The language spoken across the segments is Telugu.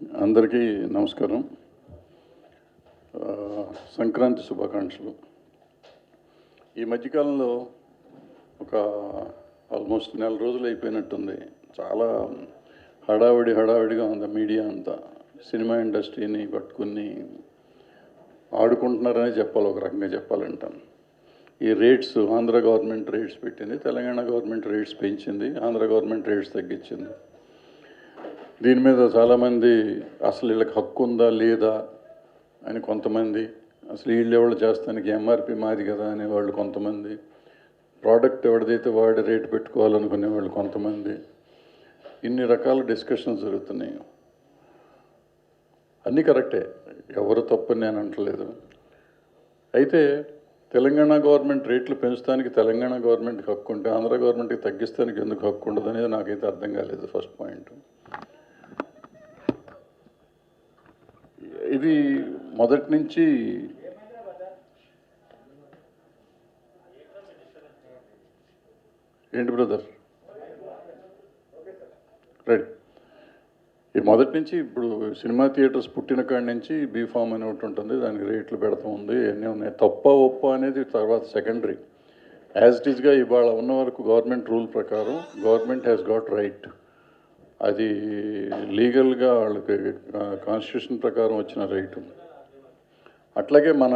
అందరికీ నమస్కారం. సంక్రాంతి శుభాకాంక్షలు. ఈ మధ్యకాలంలో ఒక ఆల్మోస్ట్ నెల రోజులు అయిపోయినట్టుంది. చాలా హడావిడిగా ఉంది మీడియా అంతా. సినిమా ఇండస్ట్రీని పట్టుకుని ఆడుకుంటున్నారనే చెప్పాలి, ఒక రకంగా చెప్పాలంటే. ఈ రేట్స్, ఆంధ్ర గవర్నమెంట్ రేట్స్ పెట్టింది, తెలంగాణ గవర్నమెంట్ రేట్స్ పెంచింది, ఆంధ్ర గవర్నమెంట్ రేట్స్ తగ్గించింది. దీని మీద చాలామంది అసలు వీళ్ళకి హక్కు ఉందా లేదా అని కొంతమంది, అసలు వీళ్ళు ఎవరు చేస్తానికి ఎంఆర్పి మాది కదా అనేవాళ్ళు కొంతమంది, ప్రోడక్ట్ ఎవరిదైతే వాడి రేటు పెట్టుకోవాలనుకునే వాళ్ళు కొంతమంది, ఇన్ని రకాల డిస్కషన్స్ జరుగుతున్నాయి. అన్నీ కరెక్టే, ఎవరు తప్పని నేను అంటలేదు. అయితే తెలంగాణ గవర్నమెంట్ రేట్లు పెంచడానికి తెలంగాణ గవర్నమెంట్కి హక్కు ఉంటే ఆంధ్ర గవర్నమెంట్కి తగ్గిస్తానికి ఎందుకు హక్కు ఉండదు అనేది నాకైతే అర్థం కాలేదు. ఫస్ట్ పాయింట్ ఇది. మొదటి నుంచి ఏంటి బ్రదర్, రైట్. ఈ మొదటి నుంచి ఇప్పుడు సినిమా థియేటర్స్ పుట్టిన కాడి నుంచి బీఫామ్ అని ఒకటి ఉంటుంది, దానికి రేట్లు పెడతా ఉంది, అన్నీ ఉన్నాయి. తప్ప ఒప్ప అనేది తర్వాత సెకండరీ. యాజ్ ఇట్ ఈస్గా ఇవాళ ఉన్న వరకు గవర్నమెంట్ రూల్ ప్రకారం గవర్నమెంట్ హ్యాస్ గాట్ రైట్. అది లీగల్గా వాళ్ళకి కాన్స్టిట్యూషన్ ప్రకారం వచ్చిన రైటు. అట్లాగే మన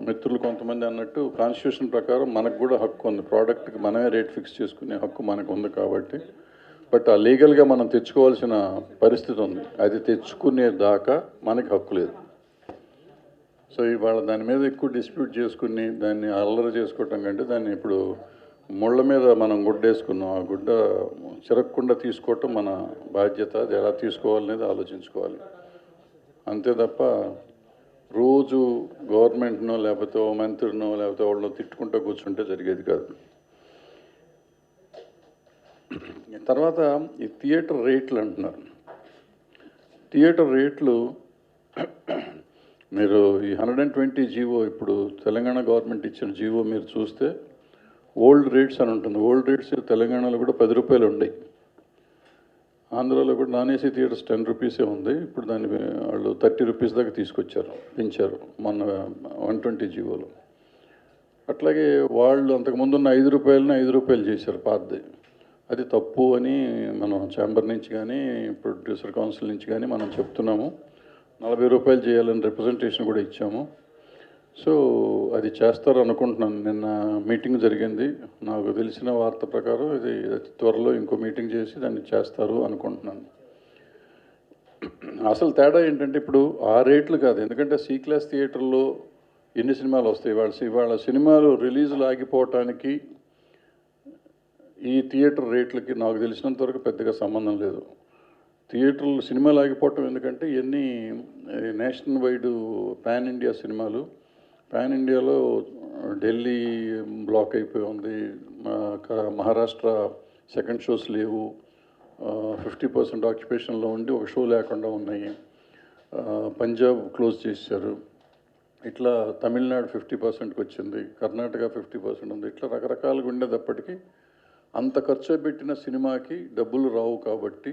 మిత్రులు కొంతమంది అన్నట్టు కాన్స్టిట్యూషన్ ప్రకారం మనకు కూడా హక్కు ఉంది, ప్రోడక్ట్కి మనమే రేట్ ఫిక్స్ చేసుకునే హక్కు మనకు ఉంది. కాబట్టి బట్ ఆ లీగల్గా మనం తెచ్చుకోవాల్సిన పరిస్థితి ఉంది. అది తెచ్చుకునే దాకా మనకి హక్కు లేదు. సో ఇవాళ దాని మీద ఎక్కువ డిస్ప్యూట్ చేసుకుని దాన్ని అల్లరి చేసుకోవటం కంటే, దాన్ని ఇప్పుడు ముళ్ళ మీద మనం గుడ్డేసుకున్నాం, ఆ గుడ్డ చిరక్కుండా తీసుకోవటం మన బాధ్యత. అది ఎలా తీసుకోవాలనేది ఆలోచించుకోవాలి అంతే తప్ప రోజు గవర్నమెంట్నో లేకపోతే ఓ మంత్రినో లేకపోతే వాళ్ళని తిట్టుకుంటూ కూర్చుంటే జరిగేది కాదు. తర్వాత ఈ థియేటర్ రేట్లు అంటున్నారు. థియేటర్ రేట్లు మీరు ఈ 120 జీవో, ఇప్పుడు తెలంగాణ గవర్నమెంట్ ఇచ్చిన జీవో మీరు చూస్తే ఓల్డ్ రేట్స్ అని ఉంటుంది. ఓల్డ్ రేట్స్ తెలంగాణలో కూడా 10 రూపాయలు ఉన్నాయి. ఆంధ్రాలో కూడా నాన్ ఏసీ థియేటర్స్ 10 రూపీసే ఉంది. ఇప్పుడు దాన్ని వాళ్ళు 30 రూపీస్ దాకా తీసుకొచ్చారు, పెంచారు మొన్న 120 జీవోలో. అట్లాగే వాళ్ళు అంతకుముందున్న 5 రూపాయలని 5 రూపాయలు చేశారు పాతది. అది తప్పు అని మనం ఛాంబర్ నుంచి కానీ ప్రొడ్యూసర్ కౌన్సిల్ నుంచి కానీ మనం చెప్తున్నాము. 40 రూపాయలు చేయాలని రిప్రజెంటేషన్ కూడా ఇచ్చాము. సో అది చేస్తారు అనుకుంటున్నాను. నిన్న మీటింగ్ జరిగింది, నాకు తెలిసిన వార్త ప్రకారం ఇది త్వరలో ఇంకో మీటింగ్ చేసి దాన్ని చేస్తారు అనుకుంటున్నాను. అసలు తేడా ఏంటంటే ఇప్పుడు ఆ రేట్లు కాదు, ఎందుకంటే సి క్లాస్ థియేటర్లో ఎన్ని సినిమాలు వస్తాయి. ఇవాళ సినిమాలు రిలీజులు ఆగిపోవటానికి ఈ థియేటర్ రేట్లకి నాకు తెలిసినంతవరకు పెద్దగా సంబంధం లేదు. థియేటర్లు సినిమాలు ఆగిపోవటం ఎందుకంటే ఇవన్నీ నేషనల్ వైడ్ పాన్ ఇండియా సినిమాలు. పాన్ ఇండియాలో ఢిల్లీ బ్లాక్ అయిపోయి ఉంది, మహారాష్ట్ర సెకండ్ షోస్ లేవు, 50% ఆక్యుపేషన్లో ఉండి ఒక షో లేకుండా ఉన్నాయి, పంజాబ్ క్లోజ్ చేశారు, ఇట్లా తమిళనాడు 50%కి వచ్చింది, కర్ణాటక 50% ఉంది. ఇట్లా రకరకాలుగా ఉండేటప్పటికీ అంత ఖర్చు పెట్టిన సినిమాకి డబ్బులు రావు. కాబట్టి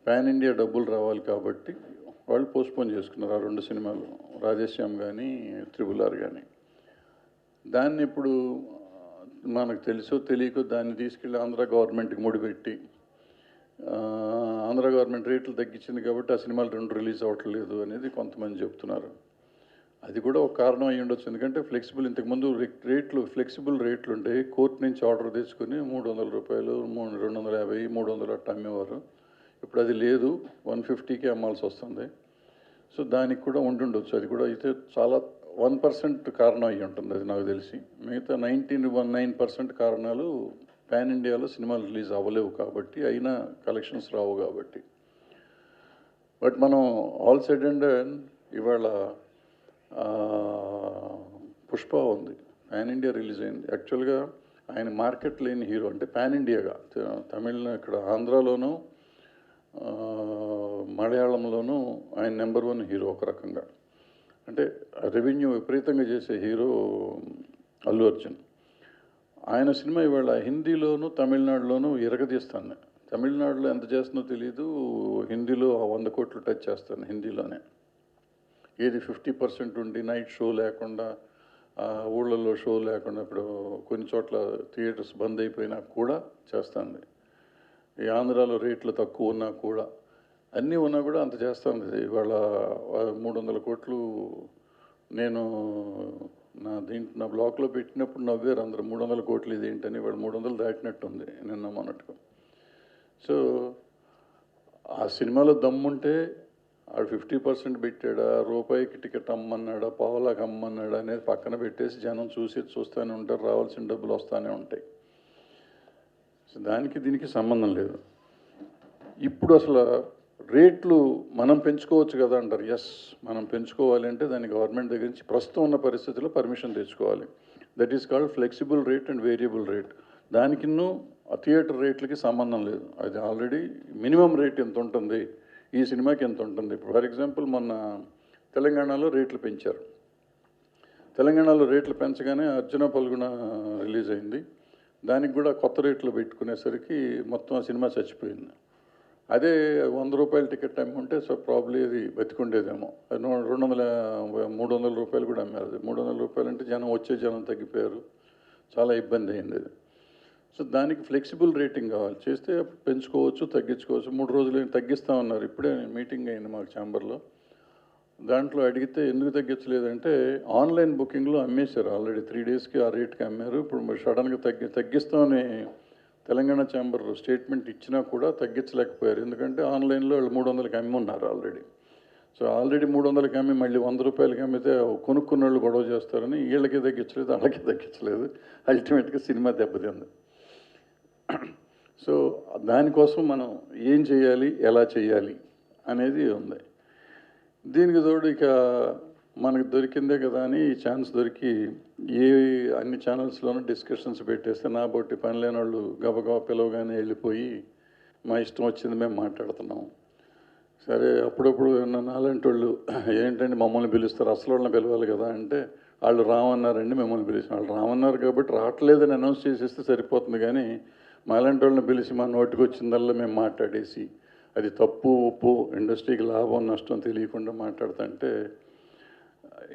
పాన్ ఇండియా డబ్బులు రావాలి కాబట్టి వాళ్ళు పోస్ట్పోన్ చేసుకున్నారు ఆ 2 సినిమాలు, రాధేశ్యామ్ కానీ RRR కానీ. దాన్ని ఇప్పుడు మనకు తెలుసో తెలియకో దాన్ని తీసుకెళ్ళి ఆంధ్ర గవర్నమెంట్కి ముడిపెట్టి, ఆంధ్ర గవర్నమెంట్ రేట్లు తగ్గించింది కాబట్టి ఆ సినిమాలు 2 రిలీజ్ అవ్వట్లేదు అనేది కొంతమంది చెప్తున్నారు. అది కూడా ఒక కారణం అయ్యి ఉండొచ్చు. ఎందుకంటే ఇంతకుముందు ఫ్లెక్సిబుల్ రేట్లు ఉంటాయి. కోర్టు నుంచి ఆర్డర్ తెచ్చుకొని 300 రూపాయలు, 250, 300 అట్లా అమ్మేవారు. ఇప్పుడు అది లేదు, 150కే అమ్మాల్సి వస్తుంది. సో దానికి కూడా ఉండుండొచ్చు. అది కూడా అయితే చాలా 1% కారణం అయ్యి ఉంటుంది అది నాకు తెలిసి. మిగతా 19% కారణాలు పాన్ ఇండియాలో సినిమాలు రిలీజ్ అవ్వలేవు కాబట్టి, అయినా కలెక్షన్స్ రావు కాబట్టి. బట్ మనం ఆల్ సెడ్ అండ్ ఇవాళ పుష్ప ఉంది, పాన్ ఇండియా రిలీజ్ అయింది. యాక్చువల్గా ఆయన మార్కెట్ లేని హీరో, అంటే పాన్ ఇండియాగా ఇక్కడ ఆంధ్రాలోనూ మలయాళంలోనూ ఆయన నెంబర్ 1 హీరో ఒక రకంగా. అంటే రెవెన్యూ విపరీతంగా చేసే హీరో అల్లు అర్జున్. ఆయన సినిమా ఇవాళ హిందీలోను తమిళనాడులోనూ ఇరగదీస్తాను. తమిళనాడులో ఎంత చేస్తుందో తెలీదు, హిందీలో 100 కోట్లు టచ్ చేస్తాను హిందీలోనే. ఏది 50% ఉండి నైట్ షో లేకుండా, ఊళ్ళల్లో షో లేకుండా, ఇప్పుడు కొన్ని చోట్ల థియేటర్స్ బంద్ అయిపోయినా కూడా చేస్తుంది. ఈ ఆంధ్రాలో రేట్లు తక్కువ ఉన్నా కూడా, అన్నీ ఉన్నా కూడా అంత చేస్తుంది. ఇవాళ 300 కోట్లు నేను నా బ్లాక్లో పెట్టినప్పుడు నవ్వారు అందరూ, 300 కోట్లు ఇదేంటని. ఇవాళ 300 దాటినట్టుంది నిన్న మొన్నట్టుగా. సో ఆ సినిమాలో దమ్ముంటే ఆడు 50% పెట్టాడా, రూపాయికి టికెట్ అమ్మన్నాడా, పావులాకి అమ్మన్నాడా అనేది పక్కన పెట్టేసి జనం చూస్తూనే ఉంటారు, రావాల్సిన డబ్బులు వస్తూనే ఉంటాయి. సో దానికి దీనికి సంబంధం లేదు. ఇప్పుడు అసలు రేట్లు మనం పెంచుకోవచ్చు కదా అంటారు. ఎస్, మనం పెంచుకోవాలి అంటే దాన్ని గవర్నమెంట్ దగ్గర నుంచి ప్రస్తుతం ఉన్న పరిస్థితుల్లో పర్మిషన్ తెచ్చుకోవాలి. That is called flexible rate and variable rate. దానికిన్నూ ఆ థియేటర్ రేట్లకి సంబంధం లేదు. అది ఆల్రెడీ మినిమం రేట్ ఎంత ఉంటుంది, ఈ సినిమాకి ఎంత ఉంటుంది. ఇప్పుడు ఫర్ ఎగ్జాంపుల్ మొన్న తెలంగాణలో రేట్లు పెంచారు. తెలంగాణలో రేట్లు పెంచగానే అర్జున పల్గుణ రిలీజ్ అయింది. దానికి కూడా కొత్త రేట్లు పెట్టుకునేసరికి మొత్తం ఆ సినిమా చచ్చిపోయింది. అదే 100 రూపాయల టికెట్ అమ్ముంటే సో ప్రాబ్లీ అది బతికుండేదేమో. 300 రూపాయలు కూడా అమ్మారు. అది 300 రూపాయలు అంటే వచ్చే జనం తగ్గిపోయారు, చాలా ఇబ్బంది అయింది అది. సో దానికి ఫ్లెక్సిబుల్ రేటింగ్ కావాలి. చేస్తే పెంచుకోవచ్చు, తగ్గించుకోవచ్చు. 3 రోజులు తగ్గిస్తూ ఉన్నారు. ఇప్పుడే మీటింగ్ అయింది మాకు ఛాంబర్లో. దాంట్లో అడిగితే ఎందుకు తగ్గించలేదంటే ఆన్లైన్ బుకింగ్లో అమ్మేశారు ఆల్రెడీ. 3 డేస్కి ఆ రేట్కి అమ్మారు. ఇప్పుడు మరి సడన్గా తగ్గిస్తామని తెలంగాణ ఛాంబర్ స్టేట్మెంట్ ఇచ్చినా కూడా తగ్గించలేకపోయారు. ఎందుకంటే ఆన్లైన్లో వాళ్ళు 300కి అమ్మి ఉన్నారు ఆల్రెడీ. సో ఆల్రెడీ 300కి అమ్మి మళ్ళీ 100 రూపాయలకి అమ్మితే కొనుక్కున్న వాళ్ళు గొడవ చేస్తారని వీళ్ళకి తగ్గించలేదు, వాళ్ళకి తగ్గించలేదు. అల్టిమేట్గా సినిమా దెబ్బతింది. సో దానికోసం మనం ఏం చేయాలి, ఎలా చేయాలి అనేది ఉంది. దీనికి తోడు ఇక మనకు దొరికిందే కదా అని ఈ ఛాన్స్ దొరికి అన్ని ఛానల్స్లోనూ డిస్కషన్స్ పెట్టేస్తే నా బొట్టి పని లేని వాళ్ళు గబగబా పిలవగానే వెళ్ళిపోయి మా ఇష్టం వచ్చింది మేము మాట్లాడుతున్నాం. సరే అప్పుడప్పుడు నాలాంటి వాళ్ళు ఏంటంటే మమ్మల్ని పిలుస్తారు, అసలు వాళ్ళని పిలవాలి కదా అంటే వాళ్ళు రామన్నారండి మిమ్మల్ని పిలిచి. వాళ్ళు రామన్నారు కాబట్టి రావట్లేదని అనౌన్స్ చేసేస్తే సరిపోతుంది. కానీ మాలాంటి వాళ్ళని పిలిచి మా నోటికి వచ్చిందల్లా మేము మాట్లాడేసి అది తప్పు ఉప్పు, ఇండస్ట్రీకి లాభం నష్టం తెలియకుండా మాట్లాడుతుంటే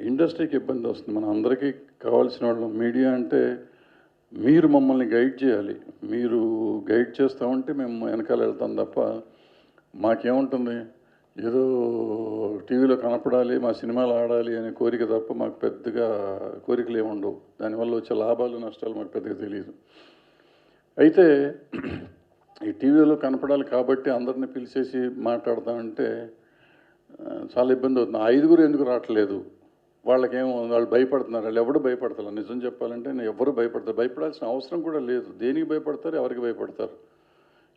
ఇండస్ట్రీకి ఇబ్బంది వస్తుంది. మన అందరికీ కావాల్సిన వాళ్ళు మీడియా అంటే మీరు మమ్మల్ని గైడ్ చేయాలి. మీరు గైడ్ చేస్తూ ఉంటే మేము వెనకాల వెళ్తాం తప్ప మాకేముంటుంది, ఏదో టీవీలో కనపడాలి, మా సినిమాలు ఆడాలి అనే కోరిక తప్ప మాకు పెద్దగా కోరికలు ఏముండవు. దానివల్ల వచ్చే లాభాలు నష్టాలు మాకు పెద్దగా తెలియదు. అయితే ఈ టీవీలో కనపడాలి కాబట్టి అందరిని పిలిచేసి మాట్లాడతామంటే చాలా ఇబ్బంది అవుతుంది. 5గురు ఎందుకు రావట్లేదు, వాళ్ళు భయపడుతున్నారు. వాళ్ళు ఎవరు భయపడతారు? నిజం చెప్పాలంటే ఎవరు భయపడతారు? భయపడాల్సిన అవసరం కూడా లేదు. దేనికి భయపడతారు, ఎవరికి భయపడతారు?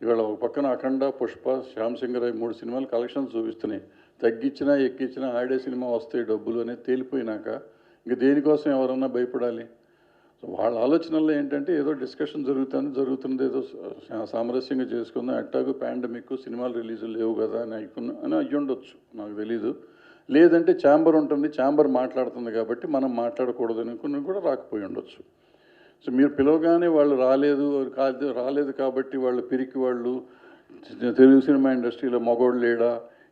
ఇవాళ ఒక పక్కన అఖండ, పుష్ప, శ్యామ్ సింగరాయ్ 3 సినిమాలు కలెక్షన్స్ చూపిస్తున్నాయి. తగ్గించినా ఎక్కించినా ఆడే సినిమా వస్తాయి డబ్బులు అనేది తేలిపోయినాక ఇంక దేనికోసం ఎవరన్నా భయపడాలి? సో వాళ్ళ ఆలోచనల్లో ఏంటంటే ఏదో డిస్కషన్ జరుగుతుంది ఏదో సామరస్యంగా చేసుకుందాం, అట్టాగు పాండమిక్ సినిమాలు రిలీజులు లేవు కదా అని అయ్యి ఉండొచ్చు, నాకు తెలీదు. లేదంటే ఛాంబర్ ఉంటుంది, ఛాంబర్ మాట్లాడుతుంది కాబట్టి మనం మాట్లాడకూడదు అనుకుని కూడా రాకపోయి ఉండొచ్చు. సో మీరు పిలవగానే వాళ్ళు రాలేదు కాబట్టి వాళ్ళు పిరికి వాళ్ళు తెలుగు సినిమా ఇండస్ట్రీలో మగోడు లేడా,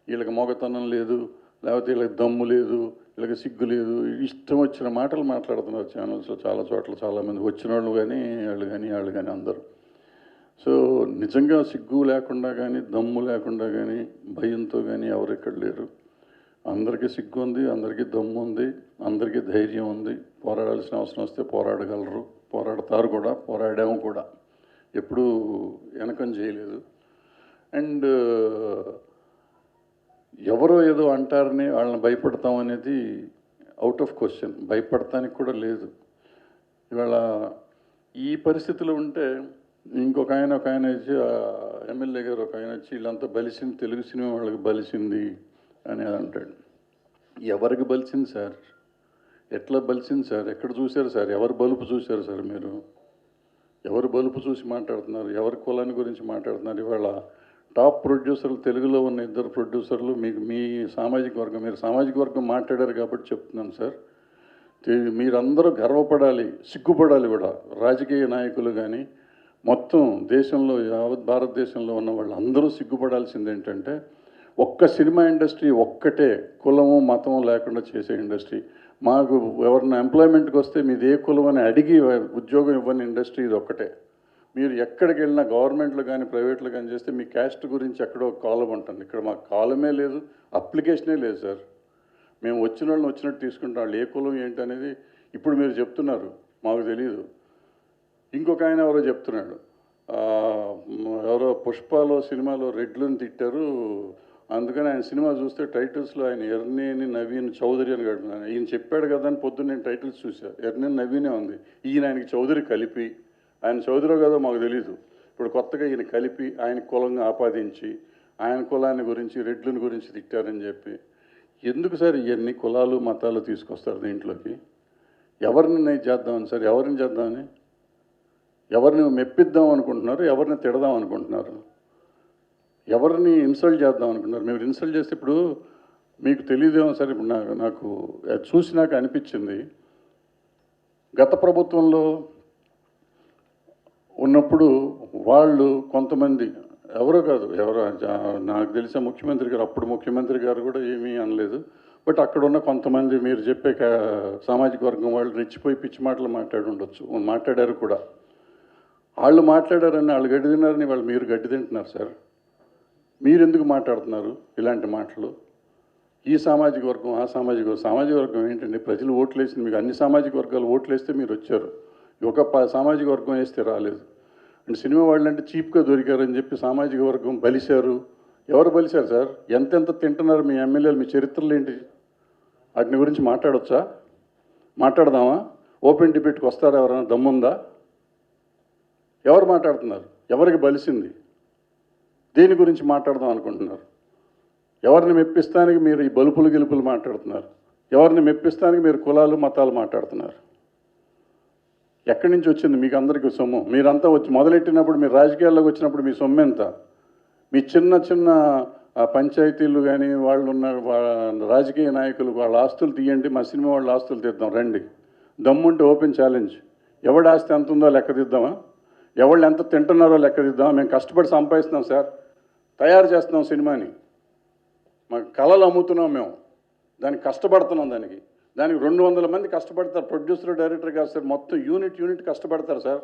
వీళ్ళకి మొగతనం లేదు, లేకపోతే వీళ్ళకి దమ్ము లేదు, వీళ్ళకి సిగ్గు లేదు, ఇష్టం వచ్చిన మాటలు మాట్లాడుతున్నారు ఛానల్స్లో. చాలా చోట్ల చాలామంది వచ్చిన వాళ్ళు కానీ వాళ్ళు కానీ అందరూ. సో నిజంగా సిగ్గు లేకుండా కానీ దమ్ము లేకుండా కానీ భయంతో కానీ ఎవరు ఇక్కడ లేరు. అందరికీ సిగ్గు ఉంది, అందరికీ దమ్ము ఉంది, అందరికీ ధైర్యం ఉంది. పోరాడాల్సిన అవసరం వస్తే పోరాడగలరు, పోరాడతారు కూడా, పోరాడాము కూడా, ఎప్పుడూ వెనకం చేయలేదు. అండ్ ఎవరో ఏదో అంటారని వాళ్ళని భయపడతాం అనేది అవుట్ ఆఫ్ క్వశ్చన్. భయపడటానికి కూడా లేదు. ఇవాళ ఈ పరిస్థితిలో ఉంటే ఇంకొక ఆయన వచ్చి ఎమ్మెల్యే గారు ఒక ఆయన వచ్చి వీళ్ళంతా బలిసింది, తెలుగు సినిమా వాళ్ళకి బలిసింది అని అంటాడు. ఎవరికి బలిసింది సార్? ఎట్లా బలిసింది సార్? ఎక్కడ చూశారు సార్? ఎవరు బలుపు చూశారు సార్? మీరు ఎవరు బలుపు చూసి మాట్లాడుతున్నారు? ఎవరి కులాన్ని గురించి మాట్లాడుతున్నారు? ఇవాళ టాప్ ప్రొడ్యూసర్లు తెలుగులో ఉన్న 2 ప్రొడ్యూసర్లు మీ సామాజిక వర్గం, మీరు సామాజిక వర్గం మాట్లాడారు కాబట్టి చెప్తున్నాను సార్. మీరందరూ గర్వపడాలి, సిగ్గుపడాలి కూడా. రాజకీయ నాయకులు కానీ మొత్తం దేశంలో యావత్ భారతదేశంలో ఉన్న వాళ్ళందరూ సిగ్గుపడాల్సింది ఏంటంటే ఒక్క సినిమా ఇండస్ట్రీ ఒక్కటే కులము మతము లేకుండా చేసే ఇండస్ట్రీ. మాకు ఎవరిన ఎంప్లాయ్మెంట్కి వస్తే మీది ఏ కులం అని అడిగి ఉద్యోగం ఇవ్వని ఇండస్ట్రీ ఇది ఒక్కటే. మీరు ఎక్కడికి వెళ్ళినా గవర్నమెంట్లో కానీ ప్రైవేట్లో కానీ చేస్తే మీ క్యాస్ట్ గురించి ఎక్కడో కాలం ఉంటుంది. ఇక్కడ మాకు కాలమే లేదు, అప్లికేషనే లేదు సార్. మేము వచ్చిన వాళ్ళని వచ్చినట్టు తీసుకుంటాం. వాళ్ళు ఏ కులం ఏంటి అనేది ఇప్పుడు మీరు చెప్తున్నారు, మాకు తెలియదు. ఇంకొక ఆయన ఎవరో చెప్తున్నాడు, ఎవరో పుష్పలో సినిమాలో రెడ్లను తిట్టారు, అందుకని ఆయన సినిమా చూస్తే టైటిల్స్లో ఆయన ఎర్నేని నవీన్ చౌదరి అని గడుపున్నాను. ఈయన చెప్పాడు కదా అని పొద్దున్న నేను టైటిల్స్ చూశాను, ఎర్నేని నవీనే ఉంది. ఈయన ఆయనకి చౌదరి కలిపి, ఆయన చౌదరో కదా మాకు తెలీదు, ఇప్పుడు కొత్తగా ఈయన కలిపి ఆయన కులంగా ఆపాదించి ఆయన కులాన్ని గురించి రెడ్లను గురించి తిట్టారని చెప్పి, ఎందుకు సార్ ఇవన్నీ కులాలు మతాలు తీసుకొస్తారు దీంట్లోకి? ఎవరిని చేద్దామని సార్, ఎవరిని చేద్దామని, ఎవరిని మెప్పిద్దాం అనుకుంటున్నారు, ఎవరిని తిడదాం అనుకుంటున్నారు, ఎవరిని ఇన్సల్ట్ చేద్దాం అనుకుంటున్నారు? మీరు ఇన్సల్ట్ చేస్తే ఇప్పుడు మీకు తెలియదేమో సార్, ఇప్పుడు నాకు చూసి నాకు అనిపించింది, గత ప్రభుత్వంలో ఉన్నప్పుడు వాళ్ళు కొంతమంది, ఎవరో కాదు ఎవరో నాకు తెలిసిన ముఖ్యమంత్రి గారు, అప్పుడు ముఖ్యమంత్రి గారు కూడా ఏమీ అనలేదు. బట్ అక్కడ ఉన్న కొంతమంది మీరు చెప్పే సామాజిక వర్గం వాళ్ళు రెచ్చిపోయి పిచ్చి మాటలు మాట్లాడారు కూడా. వాళ్ళు మాట్లాడారని వాళ్ళు గడ్డి తిన్నారని వాళ్ళు మీరు గడ్డి తింటున్నారు సార్. మీరు ఎందుకు మాట్లాడుతున్నారు ఇలాంటి మాటలు? ఈ సామాజిక వర్గం ఆ సామాజిక వర్గం ఏంటండి? ప్రజలు ఓట్లు వేసింది మీకు, అన్ని సామాజిక వర్గాలు ఓట్లు వేస్తే మీరు వచ్చారు, ఒక సామాజిక వర్గం వేస్తే రాలేదు. అండ్ సినిమా వాళ్ళు అంటే చీప్గా దొరికారని చెప్పి సామాజిక వర్గం బలిశారు. ఎవరు బలిశారు సార్? ఎంతెంత తింటున్నారు మీ ఎమ్మెల్యేలు? మీ చరిత్రలు ఏంటి? వాటిని గురించి మాట్లాడొచ్చా? మాట్లాడదామా? ఓపెన్ డిబేట్కి వస్తారా? ఎవరైనా దమ్ముందా? ఎవరు మాట్లాడుతున్నారు? ఎవరికి బలిసింది? దేని గురించి మాట్లాడదాం అనుకుంటున్నారు? ఎవరిని మెప్పిస్తానికి మీరు ఈ బలుపులు గెలుపులు మాట్లాడుతున్నారు? ఎవరిని మెప్పిస్తానికి మీరు కులాలు మతాలు మాట్లాడుతున్నారు? ఎక్కడి నుంచి వచ్చింది మీకు అందరికీ సొమ్ము? మీరంతా వచ్చి మొదలెట్టినప్పుడు, మీరు రాజకీయాల్లోకి వచ్చినప్పుడు మీ సొమ్ము ఎంత? మీ చిన్న చిన్న పంచాయతీలు కానీ వాళ్ళు ఉన్న రాజకీయ నాయకులు వాళ్ళ ఆస్తులు తీయండి, మా సినిమా వాళ్ళ ఆస్తులు తీద్దాం రండి. దమ్ముంటే ఓపెన్ ఛాలెంజ్. ఎవడి ఆస్తి ఎంత ఉందో లెక్క తీద్దామా? ఎవళ్ళు ఎంత తింటున్నారో లెక్క తీద్దామా? మేము కష్టపడి సంపాదిస్తున్నాం సార్, తయారు చేస్తున్నాం సినిమాని, మా కళలు అమ్ముతున్నాం మేము, దానికి కష్టపడుతున్నాం. దానికి 200 మంది కష్టపడతారు, ప్రొడ్యూసర్ డైరెక్టర్ కాదు సార్, మొత్తం యూనిట్ కష్టపడతారు సార్.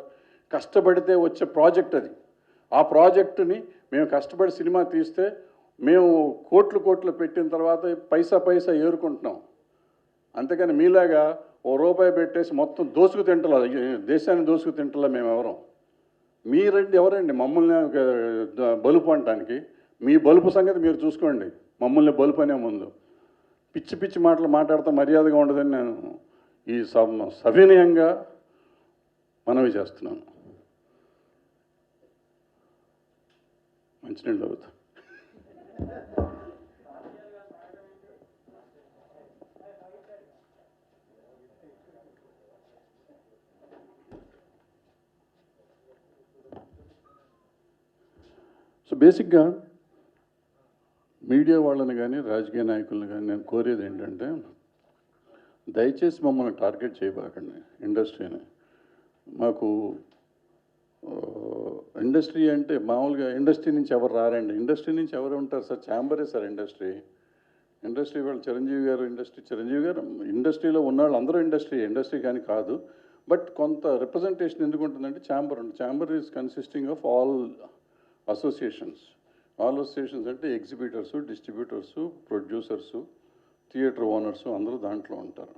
కష్టపడితే వచ్చే ప్రాజెక్ట్ అది. ఆ ప్రాజెక్టుని మేము కష్టపడి సినిమా తీస్తే మేము కోట్లు పెట్టిన తర్వాత పైసా ఏరుకుంటున్నాం. అంతేకాని మీలాగా ₹1 పెట్టేసి మొత్తం దోసుకు తింటలా, దేశాన్ని దోసుకు తింటలా మేము ఎవరం. మీరండి ఎవరండి మమ్మల్ని బలుపు అనటానికి? మీ బలుపు సంగతి మీరు చూసుకోండి, మమ్మల్ని బలుపు అనే ముందు. పిచ్చి మాటలు మాట్లాడితే మర్యాదగా ఉండదని నేను ఈ సవినయంగా మనవి చేస్తున్నాను. మంచినీళ్ళు అవుతా. సో బేసిక్గా మీడియా వాళ్ళని కానీ రాజకీయ నాయకులను కానీ నేను కోరేది ఏంటంటే, దయచేసి మమ్మల్ని టార్గెట్ చేయబాకండి ఇండస్ట్రీని. మాకు ఇండస్ట్రీ అంటే మామూలుగా ఇండస్ట్రీ నుంచి ఎవరు రారండి. ఇండస్ట్రీ నుంచి ఎవరు ఉంటారు సార్? ఛాంబరే సార్ ఇండస్ట్రీ వాళ్ళు. చిరంజీవి గారు ఇండస్ట్రీలో ఉన్నవాళ్ళు అందరూ ఇండస్ట్రీ కానీ కాదు. బట్ కొంత రిప్రజెంటేషన్ ఎందుకు ఉంటుందంటే chamber is consisting of all associations అంటే ఎగ్జిబిటర్సు, డిస్ట్రిబ్యూటర్సు, ప్రొడ్యూసర్సు, థియేటర్ ఓనర్సు అందరూ దాంట్లో ఉంటారు.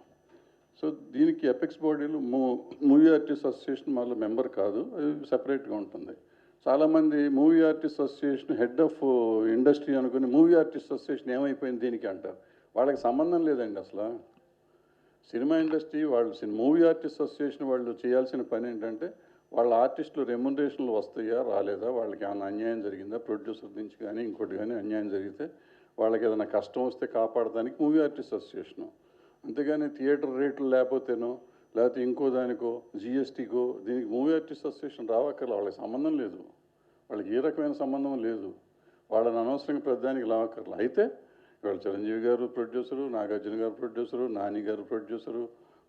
సో దీనికి ఎపెక్స్ బాడీలు మూవీ ఆర్టిస్ట్ అసోసియేషన్ వాళ్ళ మెంబర్ కాదు, అది సెపరేట్గా ఉంటుంది. చాలామంది movie artist association head of industry అనుకుని మూవీ ఆర్టిస్ట్ అసోసియేషన్ ఏమైపోయింది దీనికి అంటారు. వాళ్ళకి సంబంధం లేదండి అసలు. సినిమా ఇండస్ట్రీ వాళ్ళు మూవీ ఆర్టిస్ట్ అసోసియేషన్ వాళ్ళు చేయాల్సిన పని ఏంటంటే, వాళ్ళ ఆర్టిస్టులు రెమ్యునరేషన్లు వస్తాయా రాలేదా, వాళ్ళకి ఏమైనా అన్యాయం జరిగిందా, ప్రొడ్యూసర్ నుంచి కానీ ఇంకోటి కానీ అన్యాయం జరిగితే వాళ్ళకి ఏదైనా కష్టం వస్తే కాపాడడానికి మూవీ ఆర్టిస్ట్ అసోసియేషను. అంతేగాని థియేటర్ రేట్లు లేకపోతేనో లేకపోతే ఇంకో దానికో జిఎస్టీకో దీనికి మూవీ ఆర్టిస్ట్ అసోసియేషన్ రావక్కర్లా. వాళ్ళకి సంబంధం లేదు, వాళ్ళకి ఏ రకమైన సంబంధం లేదు. వాళ్ళని అనవసరంగా ప్రతిదానికి లావక్కర్లా. అయితే ఇవాళ చిరంజీవి గారు ప్రొడ్యూసరు, నాగార్జున గారు ప్రొడ్యూసరు, నాని గారు ప్రొడ్యూసరు,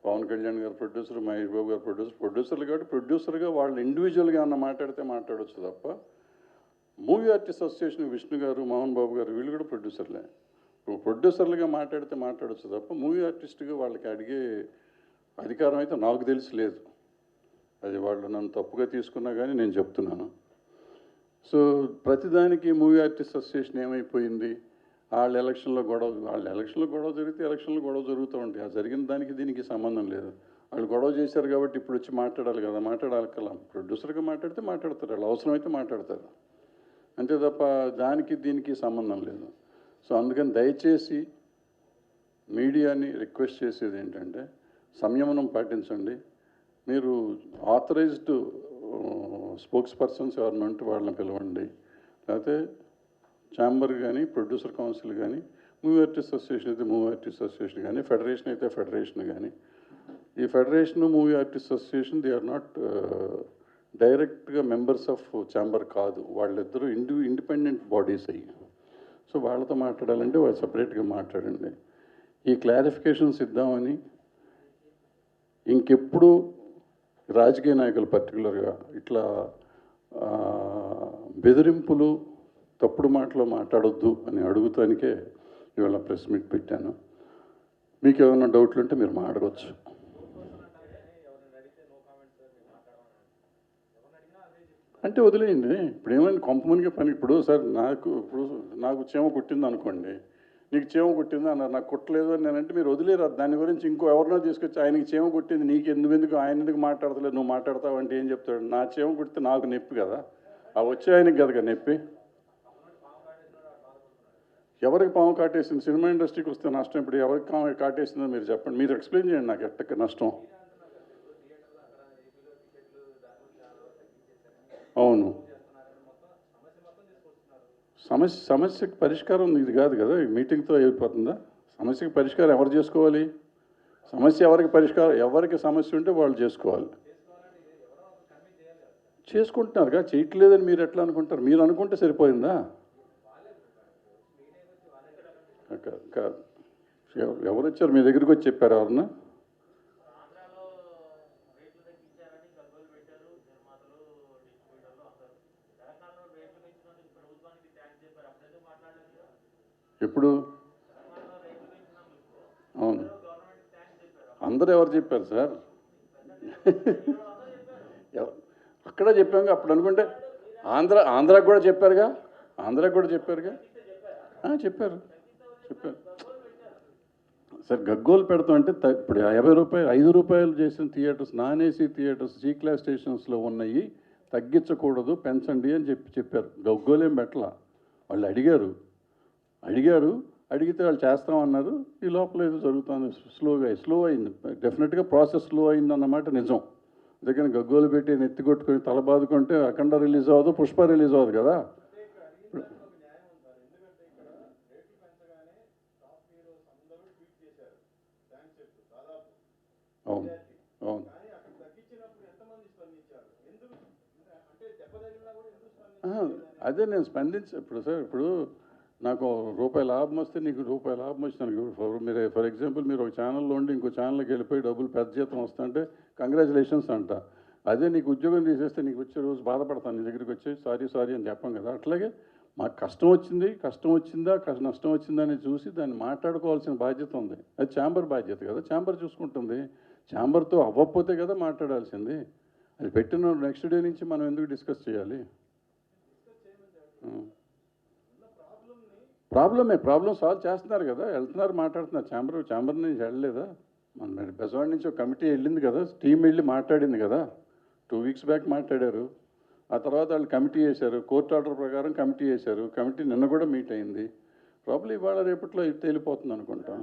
పవన్ కళ్యాణ్ గారు ప్రొడ్యూసర్, మహేష్ బాబు గారు ప్రొడ్యూసర్లు కాబట్టి ప్రొడ్యూసర్గా వాళ్ళు ఇండివిజువల్గా ఏమన్నా మాట్లాడితే మాట్లాడవచ్చు తప్ప మూవీ ఆర్టిస్ట్ అసోసియేషన్ విష్ణు గారు, మోహన్ బాబు గారు వీళ్ళు కూడా ప్రొడ్యూసర్లే. ప్రొడ్యూసర్లుగా మాట్లాడితే మాట్లాడవచ్చు తప్ప మూవీ ఆర్టిస్ట్గా వాళ్ళకి అడిగే అధికారం అయితే నాకు తెలిసి లేదు. అది వాళ్ళు నన్ను తప్పుగా తీసుకున్నా కానీ నేను చెప్తున్నాను. సో ప్రతిదానికి మూవీ ఆర్టిస్ట్ అసోసియేషన్ ఏమైపోయింది, వాళ్ళ ఎలక్షన్లో గొడవ జరిగితే ఎలక్షన్లో గొడవ జరుగుతూ ఉంటాయి. ఆ జరిగిన దానికి దీనికి సంబంధం లేదు. వాళ్ళు గొడవ చేశారు కాబట్టి ఇప్పుడు వచ్చి మాట్లాడాలి కదా, మాట్లాడాలి. ప్రొడ్యూసర్గా మాట్లాడితే మాట్లాడతారు, వాళ్ళు అవసరమైతే మాట్లాడతారు, అంతే తప్ప దానికి దీనికి సంబంధం లేదు. సో అందుకని దయచేసి మీడియాని రిక్వెస్ట్ చేసేది ఏంటంటే సంయమనం పాటించండి. మీరు ఆథరైజ్డ్ స్పోక్స్ పర్సన్స్ ఎవరిని ఉంటే వాళ్ళని పిలవండి, లేకపోతే ఛాంబర్ కానీ, ప్రొడ్యూసర్ కౌన్సిల్ కానీ, మూవీ ఆర్టిస్ట్ అసోసియేషన్ అయితే మూవీ ఆర్టిస్ట్ అసోసియేషన్ కానీ, ఫెడరేషన్ అయితే ఫెడరేషన్ కానీ. ఈ federation, movie artist association they are not డైరెక్ట్గా మెంబర్స్ ఆఫ్ ఛాంబర్ కాదు, వాళ్ళిద్దరూ ఇండిపెండెంట్ బాడీస్ అయ్యి. సో వాళ్ళతో మాట్లాడాలంటే వాళ్ళు సపరేట్గా మాట్లాడండి. ఈ క్లారిఫికేషన్స్ ఇద్దామని ఇంకెప్పుడు రాజకీయ నాయకులు పర్టికులర్గా ఇట్లా బెదిరింపులు, తప్పుడు మాటలు మాట్లాడొద్దు అని అడుగుతానికే ఇవాళ ప్రెస్ మీట్ పెట్టాను. మీకు ఏమైనా డౌట్లు ఉంటే మీరు మాట్లాడవచ్చు. అంటే వదిలేయండి. ఇప్పుడు ఏమైనా కొంపమునిగే పని. ఇప్పుడు సార్ నాకు చీమ కుట్టింది అనుకోండి, నీకు చీమ కుట్టింది అన్నారు, నాకు కుట్టలేదు అని నేనంటే మీరు వదిలేరు. దాని గురించి ఇంకో ఎవరినో తీసుకొచ్చి ఆయనకి చీమ కుట్టింది, నీకు ఎందుకు ఆయన ఎందుకు మాట్లాడతలేదు, నువ్వు మాట్లాడతావు అంటే ఏం చెప్తాడు? నా చీమ కుట్టితే నాకు నొప్పి కదా, ఆ వచ్చే ఆయనకి కదా నొప్పి. ఎవరికి పాము కాటేసింది? సినిమా ఇండస్ట్రీకి వస్తే నష్టం. ఇప్పుడు ఎవరికి కాటేసిందో మీరు చెప్పండి, మీరు ఎక్స్ప్లెయిన్ చేయండి నాకు ఎట్టక నష్టం. అవును, సమస్యకి పరిష్కారం ఇది కాదు కదా, ఈ మీటింగ్తో అయిపోతుందా? సమస్యకి పరిష్కారం ఎవరు చేసుకోవాలి? ఎవరికి సమస్య ఉంటే వాళ్ళు చేసుకోవాలి. చేసుకుంటున్నారుగా, చేయట్లేదని మీరు ఎట్లా అనుకుంటారు? మీరు అనుకుంటే సరిపోయిందా? కాదు, ఎవరు వచ్చారు మీ దగ్గరికి వచ్చి చెప్పారు? ఎవరన్నా ఎప్పుడు? అవును, అందరూ ఎవరు చెప్పారు సార్? అక్కడ చెప్పాము అప్పుడు అనుకుంటే ఆంధ్రాకి కూడా చెప్పారుగా, చెప్పారు సార్. గగ్గోలు పెడతాం అంటే ఇప్పుడు 50 రూపాయలు 5 రూపాయలు చేసిన theatres, non AC theatres, G class స్టేషన్స్లో ఉన్నాయి, తగ్గించకూడదు, పెంచండి అని చెప్పారు. గగ్గోలేం పెట్టలా. వాళ్ళు అడిగితే వాళ్ళు చేస్తామన్నారు. ఈ లోపల ఏదో జరుగుతుంది, స్లో అయింది. డెఫినెట్గా ప్రాసెస్ స్లో అయిందన్నమాట నిజం. అందుకని గగ్గోలు పెట్టి నెత్తి కొట్టుకొని తల బాదుకుంటే అఖండ రిలీజ్ అవ్వదు, పుష్ప రిలీజ్ అవ్వదు కదా. అవును, అదే నేను ఇప్పుడు సార్, ఇప్పుడు నాకు రూపాయి లాభం వస్తే నీకు రూపాయి లాభం వచ్చినాను. మీరు ఫర్ ఎగ్జాంపుల్ మీరు ఒక ఛానల్లో ఉండి ఇంకో ఛానల్కి వెళ్ళిపోయి డబ్బులు పెద్ద జీతం వస్తుంటే కంగ్రాచులేషన్స్ అంట. అదే నీకు ఉద్యోగం తీసేస్తే నీకు వచ్చే రోజు బాధపడతాను, నీ దగ్గరికి వచ్చి సారీ అని చెప్పాం కదా. అట్లాగే మాకు కష్టం వచ్చిందా నష్టం వచ్చిందా అని చూసి దాన్ని మాట్లాడుకోవాల్సిన బాధ్యత ఉంది. అది ఛాంబర్ బాధ్యత కదా, ఛాంబర్ చూసుకుంటుంది. ఛాంబర్తో అవ్వకపోతే కదా మాట్లాడాల్సింది. అది పెట్టిన నెక్స్ట్ డే నుంచి మనం ఎందుకు డిస్కస్ చేయాలి? ప్రాబ్లం సాల్వ్ చేస్తున్నారు కదా, వెళ్తున్నారు, మాట్లాడుతున్నారు. ఛాంబర్ నుంచి వెళ్ళలేదా? మన బెజవాడ నుంచి ఒక కమిటీ వెళ్ళింది కదా, టీం వెళ్ళి మాట్లాడింది కదా, 2 వీక్స్ బ్యాక్ మాట్లాడారు. ఆ తర్వాత వాళ్ళు కమిటీ చేశారు, కోర్టు ఆర్డర్ ప్రకారం కమిటీ చేశారు. కమిటీ నిన్న కూడా మీట్ అయింది. ప్రాబ్లం ఇవాళ రేపట్లో తేలిపోతుంది అనుకుంటాం.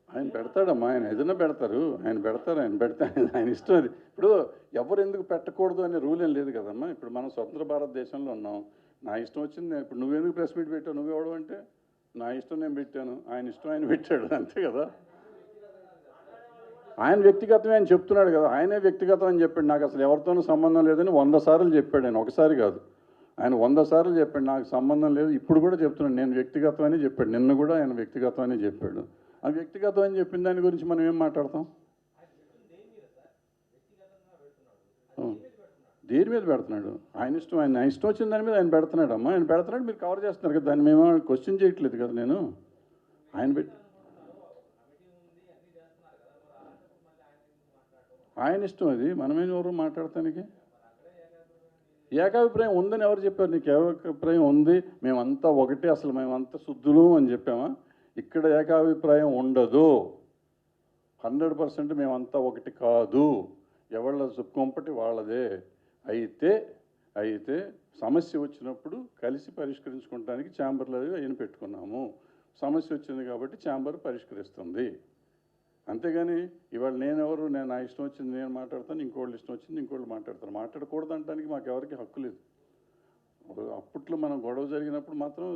ఆయన పెడతాడమ్మా, ఆయన ఏదైనా పెడతారు, ఆయన ఇష్టం అది. ఇప్పుడు ఎవరు ఎందుకు పెట్టకూడదు అనే రూల్ ఏం లేదు కదమ్మా. ఇప్పుడు మనం స్వతంత్ర భారతదేశంలో ఉన్నాం. నా ఇష్టం వచ్చింది. ఇప్పుడు నువ్వెందుకు ప్రెస్ మీట్ పెట్టావు? నువ్వెవడం అంటే నా ఇష్టం నేను పెట్టాను, ఆయన ఇష్టం ఆయన పెట్టాడు, అంతే కదా. ఆయన వ్యక్తిగతమే అని చెప్తున్నాడు కదా, ఆయనే వ్యక్తిగతం అని చెప్పాడు. నాకు అసలు ఎవరితోనూ సంబంధం లేదని 100 సార్లు చెప్పాడు ఆయన, ఒకసారి కాదు, ఆయన 100 సార్లు చెప్పాడు నాకు సంబంధం లేదు. ఇప్పుడు కూడా చెప్తున్నాడు నేను వ్యక్తిగతం అని చెప్పాడు, నిన్న కూడా ఆయన వ్యక్తిగతం అని చెప్పాడు. ఆ వ్యక్తిగతం అని చెప్పిన దాని గురించి మనం ఏం మాట్లాడతాం? దేని మీద పెడుతున్నాడు? ఆయన ఇష్టం, ఆయన ఇష్టం వచ్చిన దాని మీద ఆయన పెడుతున్నాడు అమ్మా, ఆయన పెడుతున్నాడు, మీరు కవర్ చేస్తున్నారు కదా, దాన్ని మేము క్వశ్చన్ చేయట్లేదు కదా. నేను ఆయన పెట్టి ఆయన ఇష్టం, అది మనమేం ఎవరు మాట్లాడటానికి. ఏకాభిప్రాయం ఉందని ఎవరు చెప్పారు? నీకు ఏకాభిప్రాయం ఉంది, మేమంతా ఒకటే, అసలు మేమంతా శుద్ధులు అని చెప్పామా? ఇక్కడ ఏకాభిప్రాయం ఉండదు, 100% మేమంతా ఒకటి కాదు, ఎవళ్ళ కొంపటి వాళ్ళదే. అయితే సమస్య వచ్చినప్పుడు కలిసి పరిష్కరించుకోవడానికి ఛాంబర్లో అయిన పెట్టుకున్నాము. సమస్య వచ్చింది కాబట్టి ఛాంబర్ పరిష్కరిస్తుంది. అంతేగాని ఇవాళ నేనెవరు, నేను నా ఇష్టం వచ్చింది నేను మాట్లాడతాను, ఇంకోళ్ళు ఇష్టం వచ్చింది ఇంకోళ్ళు మాట్లాడతాను. మాట్లాడకూడదు అనడానికి మాకు ఎవరికి హక్కు లేదు. అప్పట్లో మనం గొడవ జరిగినప్పుడు మాత్రం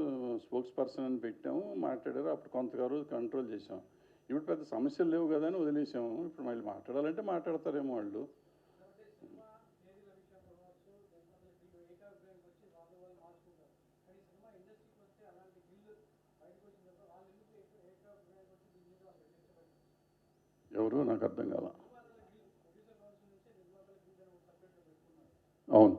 స్పోక్స్ పర్సన్ అని పెట్టాము, మాట్లాడారు, అప్పుడు కొంతగారు కంట్రోల్ చేసాం. ఇప్పుడు పెద్ద సమస్యలు లేవు కదా అని వదిలేసాము. ఇప్పుడు మళ్ళీ మాట్లాడాలంటే మాట్లాడతారేమో వాళ్ళు. ఎవరు నాకు అర్థం కాల. అవును,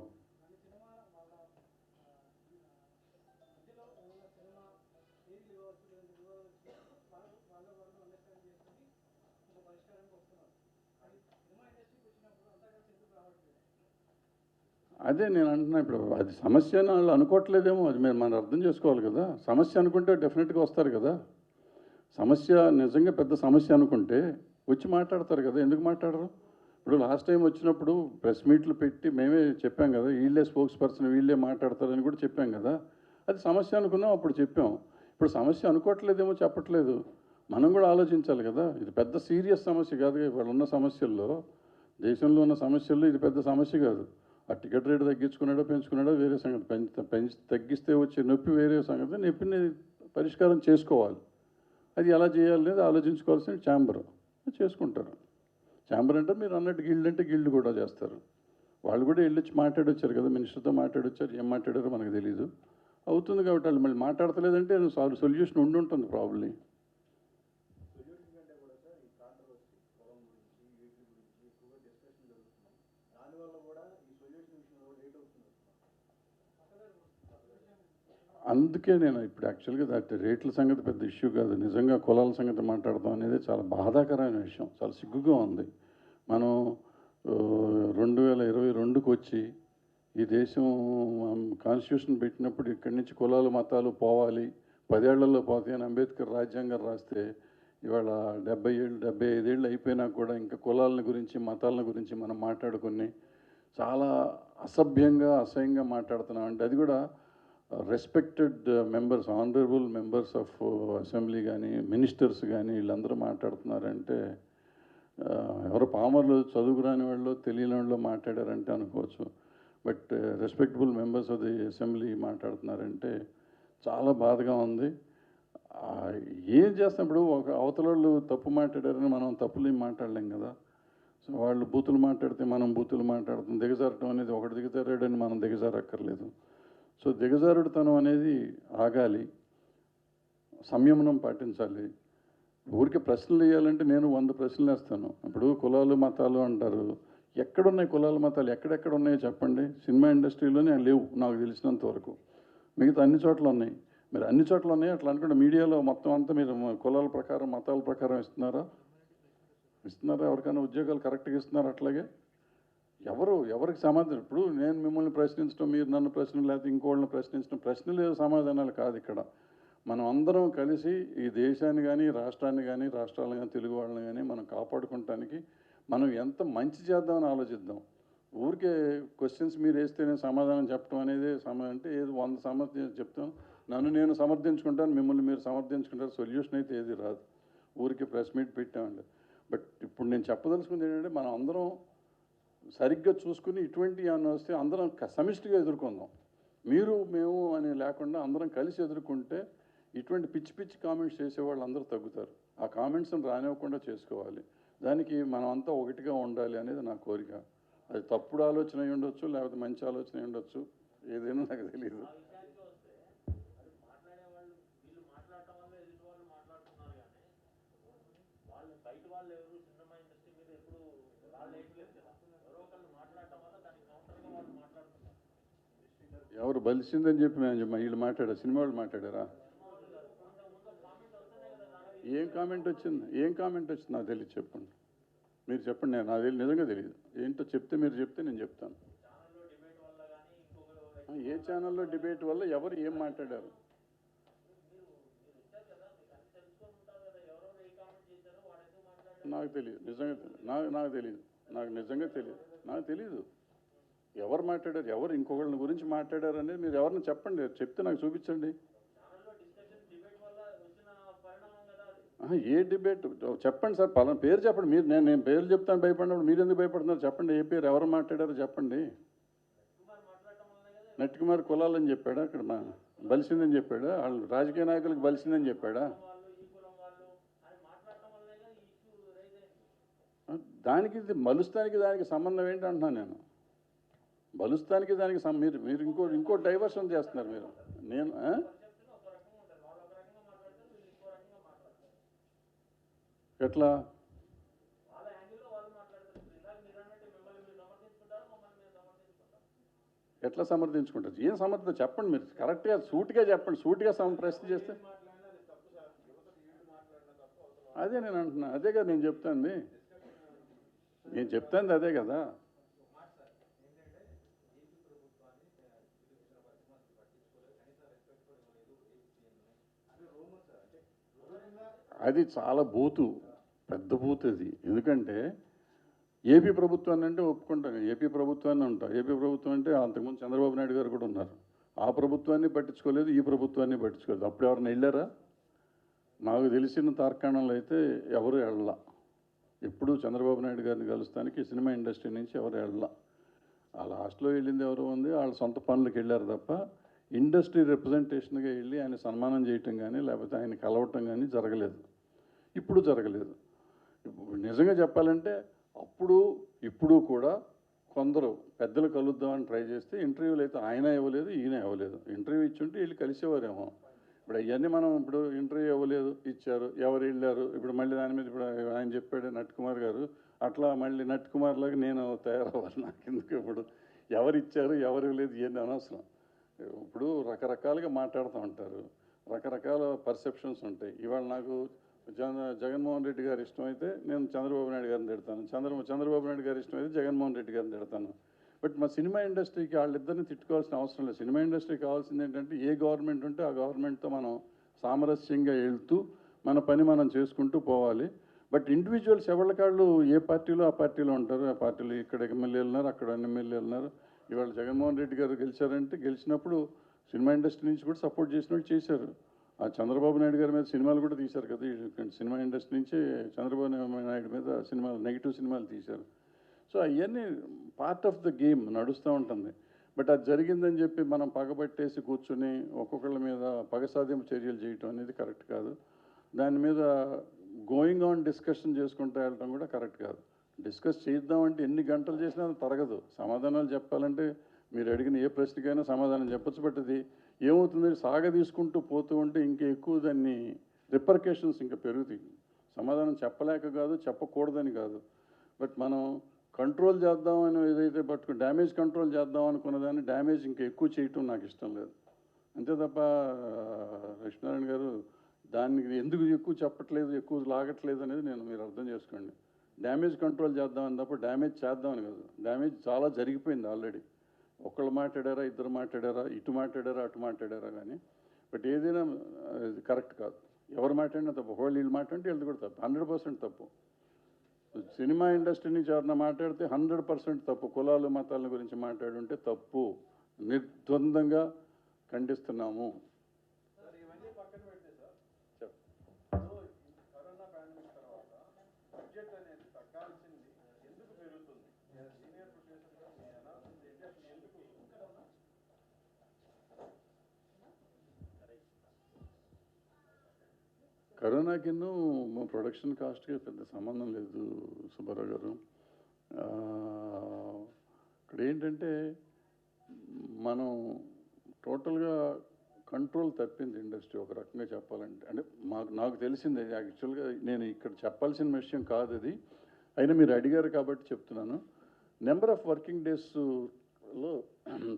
అదే నేను అంటున్నా. ఇప్పుడు అది సమస్య అని వాళ్ళు అనుకోవట్లేదేమో, అది మనం అర్థం చేసుకోవాలి కదా. సమస్య అనుకుంటే డెఫినెట్గా వస్తారు కదా. సమస్య నిజంగా పెద్ద సమస్య అనుకుంటే వచ్చి మాట్లాడతారు కదా, ఎందుకు మాట్లాడరు? ఇప్పుడు లాస్ట్ టైం వచ్చినప్పుడు ప్రెస్ మీట్లు పెట్టి మేమే చెప్పాం కదా, వీళ్ళే స్పోక్స్ పర్సన్ వీళ్ళే మాట్లాడతారని కూడా చెప్పాం కదా. అది సమస్య అనుకున్నాం, అప్పుడు చెప్పాం. ఇప్పుడు సమస్య అనుకోవట్లేదేమో, చెప్పట్లేదు. మనం కూడా ఆలోచించాలి కదా. ఇది పెద్ద సీరియస్ సమస్య కాదు. ఇవాళ ఉన్న సమస్యల్లో, దేశంలో ఉన్న సమస్యల్లో ఇది పెద్ద సమస్య కాదు. ఆ టికెట్ రేటు తగ్గించుకున్నాడో పెంచుకున్నాడో వేరే సంగతి, తగ్గిస్తే వచ్చే నొప్పి వేరే సంగతి. నొప్పిని పరిష్కారం చేసుకోవాలి. అది ఎలా చేయాలనేది ఆలోచించుకోవాల్సిన ఛాంబర్ చేసుకుంటారు. ఛాంబర్ అంటే మీరు అన్నట్టు గిల్డ్ అంటే గిల్డ్ కూడా చేస్తారు. వాళ్ళు కూడా వెళ్ళొచ్చి మాట్లాడొచ్చారు కదా, మినిస్టర్తో మాట్లాడొచ్చారు. ఏం మాట్లాడారో మనకు తెలీదు. అవుతుంది కాబట్టి వాళ్ళు మళ్ళీ మాట్లాడతలేదంటే సొల్యూషన్ ఉండి ఉంటుంది ప్రాబ్లీ. అందుకే నేను ఇప్పుడు యాక్చువల్గా రేట్ల సంగతి పెద్ద ఇష్యూ కాదు. నిజంగా కులాల సంగతి మాట్లాడదాం అనేది చాలా బాధాకరమైన విషయం, చాలా సిగ్గుగా ఉంది. మనం 2022కి వచ్చి ఈ దేశం కాన్స్టిట్యూషన్ పెట్టినప్పుడు ఇక్కడి నుంచి కులాలు మతాలు పోవాలి, 10 ఏళ్లలో పోతాయి అని అంబేద్కర్ రాజ్యాంగం రాస్తే ఇవాళ 75 ఏళ్ళు అయిపోయినా కూడా ఇంకా కులాల గురించి మతాల గురించి మనం మాట్లాడుకుని చాలా అసభ్యంగా అసహ్యంగా మాట్లాడుతున్నాం. అంటే అది కూడా respected members, honourable members of assembly కానీ మినిస్టర్స్ కానీ వీళ్ళందరూ మాట్లాడుతున్నారంటే ఎవరు పామర్లు చదువుకురాని వాళ్ళు తెలియని వాళ్ళు మాట్లాడారంటే అనుకోవచ్చు. But respectable members of the assembly మాట్లాడుతున్నారంటే చాలా బాధగా ఉంది. ఏం చేస్తాం ఇప్పుడు? ఒక అవతల వాళ్ళు తప్పు మాట్లాడారని మనం తప్పులు ఏం మాట్లాడలేం కదా. సో వాళ్ళు బూతులు మాట్లాడితే మనం బూతులు మాట్లాడుతాం. దిగజారటం అనేది ఒకటి దిగజారాడని మనం దిగజారక్కర్లేదు. సో దిగజారుడుతనం అనేది ఆగాలి, సంయమనం పాటించాలి. ఊరికి ప్రశ్నలు వేయాలంటే నేను 100 ప్రశ్నలు వేస్తాను. ఇప్పుడు కులాలు మతాలు అంటారు, ఎక్కడున్నాయి కులాలు మతాలు? ఎక్కడెక్కడ ఉన్నాయో చెప్పండి. సినిమా ఇండస్ట్రీలోనే లేవు నాకు తెలిసినంత వరకు. మిగతా అన్ని చోట్ల ఉన్నాయి. మీరు అన్ని చోట్ల ఉన్నాయి అట్లా అనుకుంటే మీడియాలో మొత్తం అంతా మీరు కులాల ప్రకారం మతాల ప్రకారం ఇస్తున్నారా? ఎవరికైనా ఉద్యోగాలు కరెక్ట్గా ఇస్తున్నారా? అట్లాగే ఎవరికి సమాధానం? ఇప్పుడు నేను మిమ్మల్ని ప్రశ్నించడం, మీరు నన్ను ప్రశ్నలు, లేకపోతే ఇంకోళ్ళని ప్రశ్నించడం, ప్రశ్నలు సమాధానాలు కాదు ఇక్కడ. మనం అందరం కలిసి ఈ దేశాన్ని కానీ రాష్ట్రాన్ని కానీ రాష్ట్రాలను కానీ తెలుగు వాళ్ళని కానీ మనం కాపాడుకోవటానికి మనం ఎంత మంచి చేద్దామని ఆలోచిద్దాం. ఊరికే క్వశ్చన్స్ మీరు వేస్తేనే సమాధానం చెప్పడం అనేది అంటే ఏది 100 సమర్థం చెప్తాం, నన్ను నేను సమర్థించుకుంటాను, మిమ్మల్ని మీరు సమర్థించుకుంటారు. సొల్యూషన్ అయితే ఏది రాదు. ఊరికి ప్రెస్ మీట్ పెట్టామండి. బట్ ఇప్పుడు నేను చెప్పదలుచుకుంది ఏంటంటే మనం అందరం సరిగ్గా చూసుకుని ఇటువంటి ఏమైనా వస్తే అందరం సమిష్టిగా ఎదుర్కొందాం. మీరు మేము అని లేకుండా అందరం కలిసి ఎదుర్కొంటే ఇటువంటి పిచ్చి పిచ్చి కామెంట్స్ చేసేవాళ్ళు అందరూ తగ్గుతారు. ఆ కామెంట్స్ని రానివ్వకుండా చేసుకోవాలి. దానికి మనం అంతా ఒకటిగా ఉండాలి అనేది నా కోరిక. అది తప్పుడు ఆలోచన అయి ఉండొచ్చు, లేకపోతే మంచి ఆలోచన అయి ఉండొచ్చు, ఏదైనా నాకు తెలియదు. ఎవరు బలిసిందని చెప్పి మేము వీళ్ళు మాట్లాడారు, సినిమా వాళ్ళు మాట్లాడారా? ఏం కామెంట్ వచ్చింది నాకు తెలియదు, చెప్పండి. మీరు చెప్పండి, నాకు తెలియదు, నిజంగా తెలియదు. ఏంటో చెప్తే మీరు చెప్తే నేను చెప్తాను. ఏ ఛానల్లో డిబేట్ వల్ల ఎవరు ఏం మాట్లాడారు? నాకు తెలియదు, నిజంగా నాకు తెలియదు, నాకు తెలియదు ఎవరు మాట్లాడారు, ఎవరు ఇంకొకళ్ళ గురించి మాట్లాడారు అనేది మీరు ఎవరిని చెప్పండి, చెప్తే నాకు చూపించండి. ఏ డిబేట్ చెప్పండి సార్, పలానా పేరు చెప్పండి. మీరు నేను పేరు చెప్తాను భయపడినప్పుడు మీరు ఎందుకు భయపడుతున్నారు? చెప్పండి, ఏ పేరు ఎవరు మాట్లాడారో చెప్పండి. నట్ కుమార్ కులాలని చెప్పాడా? అక్కడ బలిసిందని చెప్పాడా? వాళ్ళు రాజకీయ నాయకులకు బలిసిందని చెప్పాడా? దానికి మలుస్తానికి దానికి సంబంధం ఏంటి అంటున్నాను నేను. బలుస్తానికి దానికి మీరు ఇంకో డైవర్షన్ చేస్తున్నారు మీరు. నేను ఎట్లా సమర్థించుకుంటారు? ఏం సమర్థం చెప్పండి, మీరు కరెక్ట్గా సూటిగా చెప్పండి. సూటిగా ప్రశ్న చేస్తే అదే నేను అంటున్నా, అదే కదా నేను చెప్తాను. అదే కదా. అది చాలా పెద్ద బూత్ అది. ఎందుకంటే ఏపీ ప్రభుత్వాన్ని అంటే ఒప్పుకుంటాను, ఏపీ ప్రభుత్వాన్ని ఉంటా. ఏపీ ప్రభుత్వం అంటే అంతకుముందు చంద్రబాబు నాయుడు గారు కూడా ఉన్నారు. ఆ ప్రభుత్వాన్ని పట్టించుకోలేదు, ఈ ప్రభుత్వాన్ని పట్టించుకోలేదు. అప్పుడు ఎవరిని వెళ్ళారా? నాకు తెలిసిన తార్కాణంలో అయితే ఎవరు వెళ్ళా. ఎప్పుడు చంద్రబాబు నాయుడు గారిని కలుస్తానికి సినిమా ఇండస్ట్రీ నుంచి ఎవరు వెళ్ళా. ఆ లాస్ట్లో వెళ్ళింది ఎవరు ఉంది, వాళ్ళ సొంత పనులకు వెళ్ళారు తప్ప ఇండస్ట్రీ రిప్రజెంటేషన్గా వెళ్ళి ఆయన సన్మానం చేయటం కానీ లేకపోతే ఆయన కలవటం కానీ జరగలేదు. ఇప్పుడు జరగలేదు. నిజంగా చెప్పాలంటే అప్పుడు ఇప్పుడు కూడా కొందరు పెద్దలు కలుద్దామని ట్రై చేస్తే ఇంటర్వ్యూలు అయితే ఆయన ఇవ్వలేదు, ఈయన ఇవ్వలేదు. ఇంటర్వ్యూ ఇచ్చుంటే వీళ్ళు కలిసేవారేమో. ఇప్పుడు అవన్నీ మనం ఇప్పుడు ఇంటర్వ్యూ ఇవ్వలేదు, ఇచ్చారు, ఎవరు వెళ్ళారు, ఇప్పుడు మళ్ళీ దాని మీద ఇప్పుడు ఆయన చెప్పాడు నట్ కుమార్ గారు, అట్లా మళ్ళీ నట్ కుమార్ లాగా నేను తయారవ్వాలి. నాకు ఎందుకు ఇప్పుడు ఎవరు ఇచ్చారు ఎవరు లేదు ఇవన్నీ అనవసరం. ఇప్పుడు రకరకాలుగా మాట్లాడుతూ ఉంటారు, రకరకాల పర్సెప్షన్స్ ఉంటాయి. ఇవాళ నాకు జగన్మోహన్ రెడ్డి గారు ఇష్టమైతే నేను చంద్రబాబు నాయుడు గారిని తిడతాను, చంద్రబాబు నాయుడు గారు ఇష్టమైతే జగన్మోహన్ రెడ్డి గారిని తిడతాను. బట్ మా సినిమా ఇండస్ట్రీకి వాళ్ళిద్దరిని తిట్టుకోవాల్సిన అవసరం లేదు. సినిమా ఇండస్ట్రీకి కావాల్సింది ఏంటంటే ఏ గవర్నమెంట్ ఉంటే ఆ గవర్నమెంట్తో మనం సామరస్యంగా వెళ్తూ మన పని మనం చేసుకుంటూ పోవాలి. బట్ ఇండివిజువల్స్ ఎవరికాళ్ళు ఏ పార్టీలో ఆ పార్టీలో ఉంటారు. ఆ పార్టీలో ఇక్కడ ఎమ్మెల్యేలు ఉన్నారు, అక్కడ ఎమ్మెల్యేలు ఉన్నారు. ఇవాళ జగన్మోహన్ రెడ్డి గారు గెలిచారంటే గెలిచినప్పుడు సినిమా ఇండస్ట్రీ నుంచి కూడా సపోర్ట్ చేసినట్టు చేశారు. ఆ చంద్రబాబు నాయుడు గారి మీద సినిమాలు కూడా తీశారు కదా. సినిమా ఇండస్ట్రీ నుంచి చంద్రబాబు నాయుడు మీద సినిమాలు, నెగిటివ్ సినిమాలు తీశారు. సో అవన్నీ పార్ట్ ఆఫ్ ద గేమ్ నడుస్తూ ఉంటుంది. బట్ అది జరిగిందని చెప్పి మనం పగబట్టేసి కూర్చుని ఒక్కొక్కళ్ళ మీద పగసాధ్యం చర్యలు చేయటం అనేది కరెక్ట్ కాదు. దాని మీద గోయింగ్ ఆన్ డిస్కషన్ చేసుకుంటూ వెళ్ళటం కూడా కరెక్ట్ కాదు. డిస్కస్ చేద్దామంటే ఎన్ని గంటలు చేసినా అది తరగదు. సమాధానాలు చెప్పాలంటే మీరు అడిగిన ఏ ప్రశ్నకైనా సమాధానం చెప్పచ్చు. బట్ అది ఏమవుతుంది, సాగ తీసుకుంటూ పోతూ ఉంటే ఇంకా ఎక్కువ దాన్ని రిపర్కేషన్స్ ఇంకా పెరుగుతాయి. సమాధానం చెప్పలేక కాదు, చెప్పకూడదని కాదు. బట్ మనం కంట్రోల్ చేద్దామని ఏదైతే పట్టుకుని డ్యామేజ్ కంట్రోల్ చేద్దాం అనుకున్న దాన్ని డ్యామేజ్ ఇంకా ఎక్కువ చేయటం నాకు ఇష్టం లేదు. అంతే తప్ప లక్ష్మీనారాయణ గారు దానికి ఎందుకు ఎక్కువ చెప్పట్లేదు, ఎక్కువ లాగట్లేదు అనేది మీరు అర్థం చేసుకోండి. డ్యామేజ్ కంట్రోల్ చేద్దామని తప్ప డ్యామేజ్ చేద్దామని కాదు. డ్యామేజ్ చాలా జరిగిపోయింది ఆల్రెడీ. ఒకళ్ళు మాట్లాడారా, ఇద్దరు మాట్లాడారా, ఇటు మాట్లాడారా, అటు మాట్లాడారా కానీ. బట్ ఏదైనా కరెక్ట్ కాదు. ఎవరు మాట్లాడినా తప్పు. ఒకవేళ వీళ్ళు మాట్లాడితే వీళ్ళు కూడా తప్పు, 100% తప్పు. సినిమా ఇండస్ట్రీ నుంచి ఎవరన్నా మాట్లాడితే 100% తప్పు. కులాలు మతాల గురించి మాట్లాడుంటే తప్పు. నిర్ద్వందంగా ఖండిస్తున్నాము. కరోనాకిను మా ప్రొడక్షన్ కాస్ట్కి పెద్ద సంబంధం లేదు సుబ్బారావు గారు. ఇక్కడ ఏంటంటే మనం టోటల్గా కంట్రోల్ తప్పింది ఇండస్ట్రీ ఒక రకంగా చెప్పాలంటే. అంటే నాకు తెలిసింది యాక్చువల్గా నేను ఇక్కడ చెప్పాల్సిన విషయం కాదు అది, అయినా మీరు అడిగారు కాబట్టి చెప్తున్నాను. నెంబర్ ఆఫ్ వర్కింగ్ డేస్లో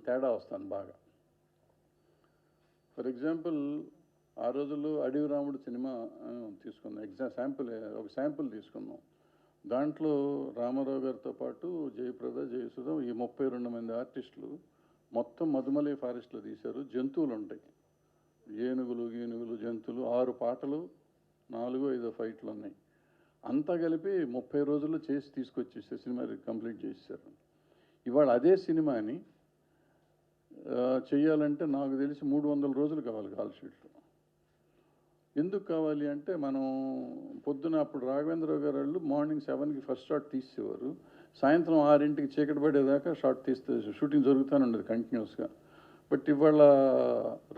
తేడా వస్తాను బాగా. ఫర్ ఎగ్జాంపుల్ ఆ రోజుల్లో అడవి రాముడు సినిమా తీసుకున్నాం, ఒక శాంపుల్ తీసుకున్నాం. దాంట్లో రామారావు గారితో పాటు జయప్రద, జయసుధ, ఈ 32 మంది ఆర్టిస్టులు మొత్తం మధుమలై ఫారెస్ట్లో తీశారు. జంతువులు ఉంటాయి, ఏనుగులు జంతువులు, 6 పాటలు, 4-5 ఫైట్లు ఉన్నాయి. అంతా కలిపి 30 రోజుల్లో చేసి తీసుకొచ్చేస్తే సినిమా కంప్లీట్ చేసేసారు. ఇవాళ అదే సినిమాని చెయ్యాలంటే నాకు తెలిసి 300 రోజులు కావాలి కాల్ షీట్లు. ఎందుకు కావాలి అంటే మనం పొద్దున అప్పుడు రాఘవేంద్రరావు గారు వాళ్ళు మార్నింగ్ 7కి ఫస్ట్ షాట్ తీసేవారు, సాయంత్రం 6ంటికి చీకటి పడేదాకా షాట్ తీస్తే షూటింగ్ జరుగుతూనే ఉండేది కంటిన్యూస్గా. బట్ ఇవాళ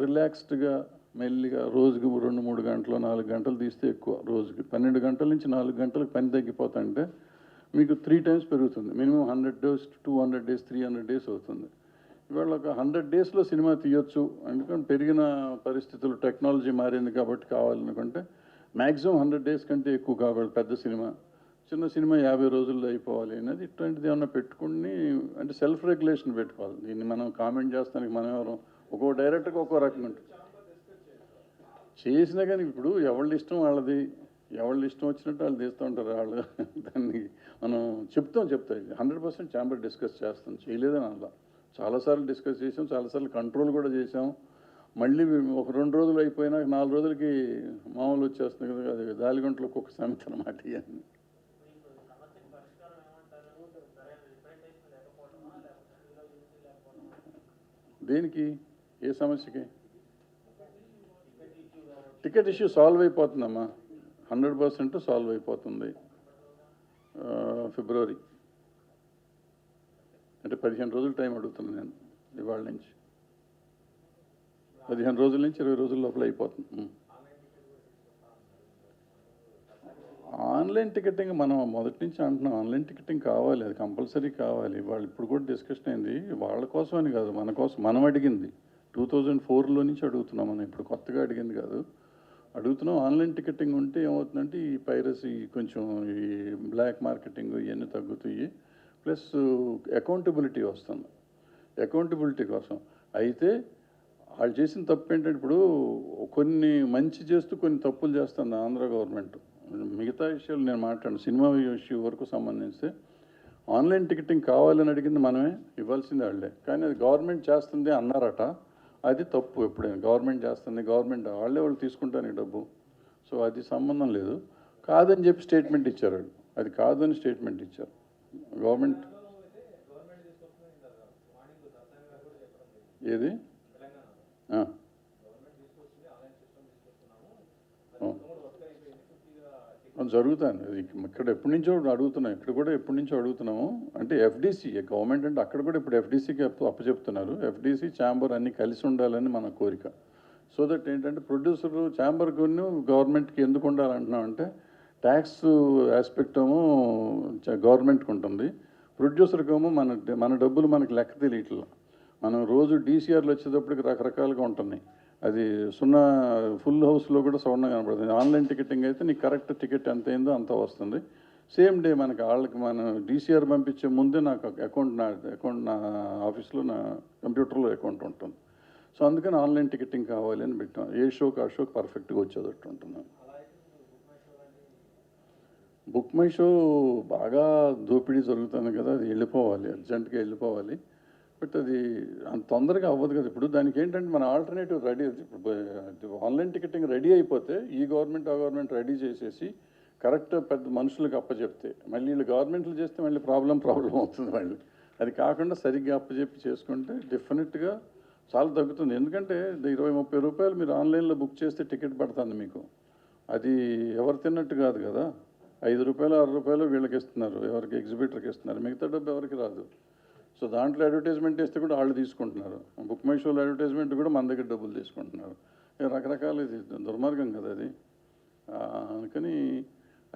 రిలాక్స్డ్గా మెల్లిగా రోజుకి 2-3 గంటలు 4 గంటలు తీస్తే ఎక్కువ, రోజుకి 12 గంటల నుంచి 4 గంటలకు పని తగ్గిపోతుంటే మీకు 3 times పెరుగుతుంది. మినిమం 100 days, 200 days, 300 days అవుతుంది. ఇవాళ ఒక 100 daysలో సినిమా తీయొచ్చు, ఎందుకంటే పెరిగిన పరిస్థితులు, టెక్నాలజీ మారింది కాబట్టి కావాలనుకుంటే మ్యాక్సిమం 100 days కంటే ఎక్కువ కావాలి పెద్ద సినిమా. చిన్న సినిమా 50 రోజుల్లో అయిపోవాలి అనేది ఇట్లాంటిది ఏమన్నా పెట్టుకుని, అంటే సెల్ఫ్ రెగ్యులేషన్ పెట్టుకోవాలి. దీన్ని మనం కామెంట్ చేస్తానికి మనం ఎవరు, ఒక్కో డైరెక్టర్కి ఒక్కో రకంగా ఉంటుంది. చేసినా కానీ ఇప్పుడు ఎవరి ఇష్టం వాళ్ళది, ఎవరి ఇష్టం వచ్చినట్టు వాళ్ళు తీస్తూ ఉంటారు. వాళ్ళు దాన్ని మనం చెప్తాం 100% ఛాంబర్ డిస్కస్ చేస్తాం, చేయలేదని అలా చాలాసార్లు డిస్కస్ చేసాం, చాలాసార్లు కంట్రోల్ కూడా చేసాం. మళ్ళీ ఒక 2 రోజులు అయిపోయినా 4 రోజులకి మామూలు వచ్చేస్తుంది కదా, అది దాలిగంటలో ఒక్కొక్క సామెత అన్నమాట. ఇవన్నీ దేనికి, ఏ సమస్యకి? టికెట్ ఇష్యూ సాల్వ్ అయిపోతుందమ్మా, 100% సాల్వ్ అయిపోతుంది. ఫిబ్రవరి అంటే 15 రోజులు టైం అడుగుతున్నాను నేను. ఇవాళ నుంచి 15 రోజుల నుంచి 20 రోజుల లోపల అయిపోతుంది. ఆన్లైన్ టికెటింగ్ మనం మొదటి నుంచి అంటున్నాం, ఆన్లైన్ టికెటింగ్ కావాలి, అది కంపల్సరీ కావాలి. వాళ్ళు ఇప్పుడు కూడా డిస్కషన్ అయింది, వాళ్ళ కోసం అని కాదు, మన కోసం. మనం అడిగింది 2004లో నుంచి అడుగుతున్నాం, మనం ఇప్పుడు కొత్తగా అడిగింది కాదు, అడుగుతున్నాం. ఆన్లైన్ టికెటింగ్ ఉంటే ఏమవుతుందంటే ఈ పైరసీ, కొంచెం ఈ బ్లాక్ మార్కెటింగ్ ఇవన్నీ తగ్గుతాయి, ప్లస్ అకౌంటబిలిటీ వస్తుంది. అకౌంటబిలిటీ కోసం అయితే వాళ్ళు చేసిన తప్పు ఏంటంటే, ఇప్పుడు కొన్ని మంచి చేస్తూ కొన్ని తప్పులు చేస్తుంది ఆంధ్ర గవర్నమెంట్. మిగతా విషయాలు నేను మాట్లాడను, సినిమా ఇష్యూ వరకు సంబంధించి ఆన్లైన్ టికెటింగ్ కావాలని అడిగింది మనమే, ఇవ్వాల్సింది వాళ్ళే. కానీ అది గవర్నమెంట్ చేస్తుంది అన్నారట, అది తప్పు. ఎప్పుడైనా గవర్నమెంట్ చేస్తుంది, గవర్నమెంట్ వాళ్ళు తీసుకుంటాను డబ్బు, సో అది సంబంధం లేదు. కాదని చెప్పి స్టేట్మెంట్ ఇచ్చారు వాళ్ళు, అది కాదని స్టేట్మెంట్ ఇచ్చారు గవర్నమెంట్. ఏది జరుగుతుంది, ఇక్కడ ఎప్పటి నుంచో అడుగుతున్నాం, ఇక్కడ కూడా ఎప్పటి నుంచో అడుగుతున్నాము. అంటే ఎఫ్డీసీ గవర్నమెంట్ అంటే అక్కడ కూడా ఇప్పుడు ఎఫ్డీసీకి అప్పచెప్తున్నారు. ఎఫ్డీసీ ఛాంబర్ అన్నీ కలిసి ఉండాలని మన కోరిక. సో దట్ ఏంటంటే ప్రొడ్యూసర్ ఛాంబర్కు గవర్నమెంట్కి ఎందుకు ఉండాలంటున్నామంటే, ట్యాక్స్ ఆస్పెక్ట్ ఏమో గవర్నమెంట్కి ఉంటుంది, ప్రొడ్యూసర్కి ఏమో మన డబ్బులు మనకి లెక్క తెలియట్లా. మనం రోజు డీసీఆర్లు వచ్చేటప్పటికి రకరకాలుగా ఉంటున్నాయి, అది ఫుల్ హౌస్లో కూడా సౌండ్గా కనపడుతుంది. ఆన్లైన్ టికెటింగ్ అయితే నీకు కరెక్ట్ టికెట్ ఎంత అయిందో అంత వస్తుంది, సేమ్ డే మనకి. వాళ్ళకి మన డీసీఆర్ పంపించే ముందే నాకు అకౌంట్ నా ఆఫీస్లో, నా కంప్యూటర్లో అకౌంట్ ఉంటుంది. సో అందుకని ఆన్లైన్ టికెటింగ్ కావాలి అని పెట్టాం. ఏ షోకి ఆ షోకి పర్ఫెక్ట్గా వచ్చేటట్టు ఉంటున్నాను. బుక్ మై షో బాగా దోపిడీ జరుగుతుంది కదా, అది వెళ్ళిపోవాలి, అర్జెంటుగా వెళ్ళిపోవాలి. బట్ అది అంత తొందరగా అవ్వదు కదా. ఇప్పుడు దానికి ఏంటంటే మన ఆల్టర్నేటివ్ రెడీ, ఇప్పుడు ఆన్లైన్ టికెటింగ్ రెడీ అయిపోతే ఈ గవర్నమెంట్ ఆ గవర్నమెంట్ రెడీ చేసేసి కరెక్ట్ పెద్ద మనుషులకు అప్పచెప్తే, మళ్ళీ వీళ్ళు గవర్నమెంట్లు చేస్తే మళ్ళీ ప్రాబ్లం అవుతుంది మళ్ళీ. అది కాకుండా సరిగ్గా అప్పచెప్పి చేసుకుంటే డెఫినెట్గా చాలా తగ్గుతుంది. ఎందుకంటే 20-30 రూపాయలు మీరు ఆన్లైన్లో బుక్ చేస్తే టికెట్ పడుతుంది మీకు, అది ఎవరు తిన్నట్టు కాదు కదా. 5 రూపాయలు 6 రూపాయలు వీళ్ళకి ఇస్తున్నారు, ఎవరికి ఎగ్జిబిటర్కి ఇస్తున్నారు, మిగతా డబ్బు ఎవరికి రాదు. సో దాంట్లో అడ్వర్టైజ్మెంట్ ఇస్తే కూడా వాళ్ళు తీసుకుంటున్నారు, బుక్ మై షోలో అడ్వర్టైజ్మెంట్ కూడా మన దగ్గర డబ్బులు తీసుకుంటున్నారు. రకరకాల ఇది దుర్మార్గం కదా అది. అందుకని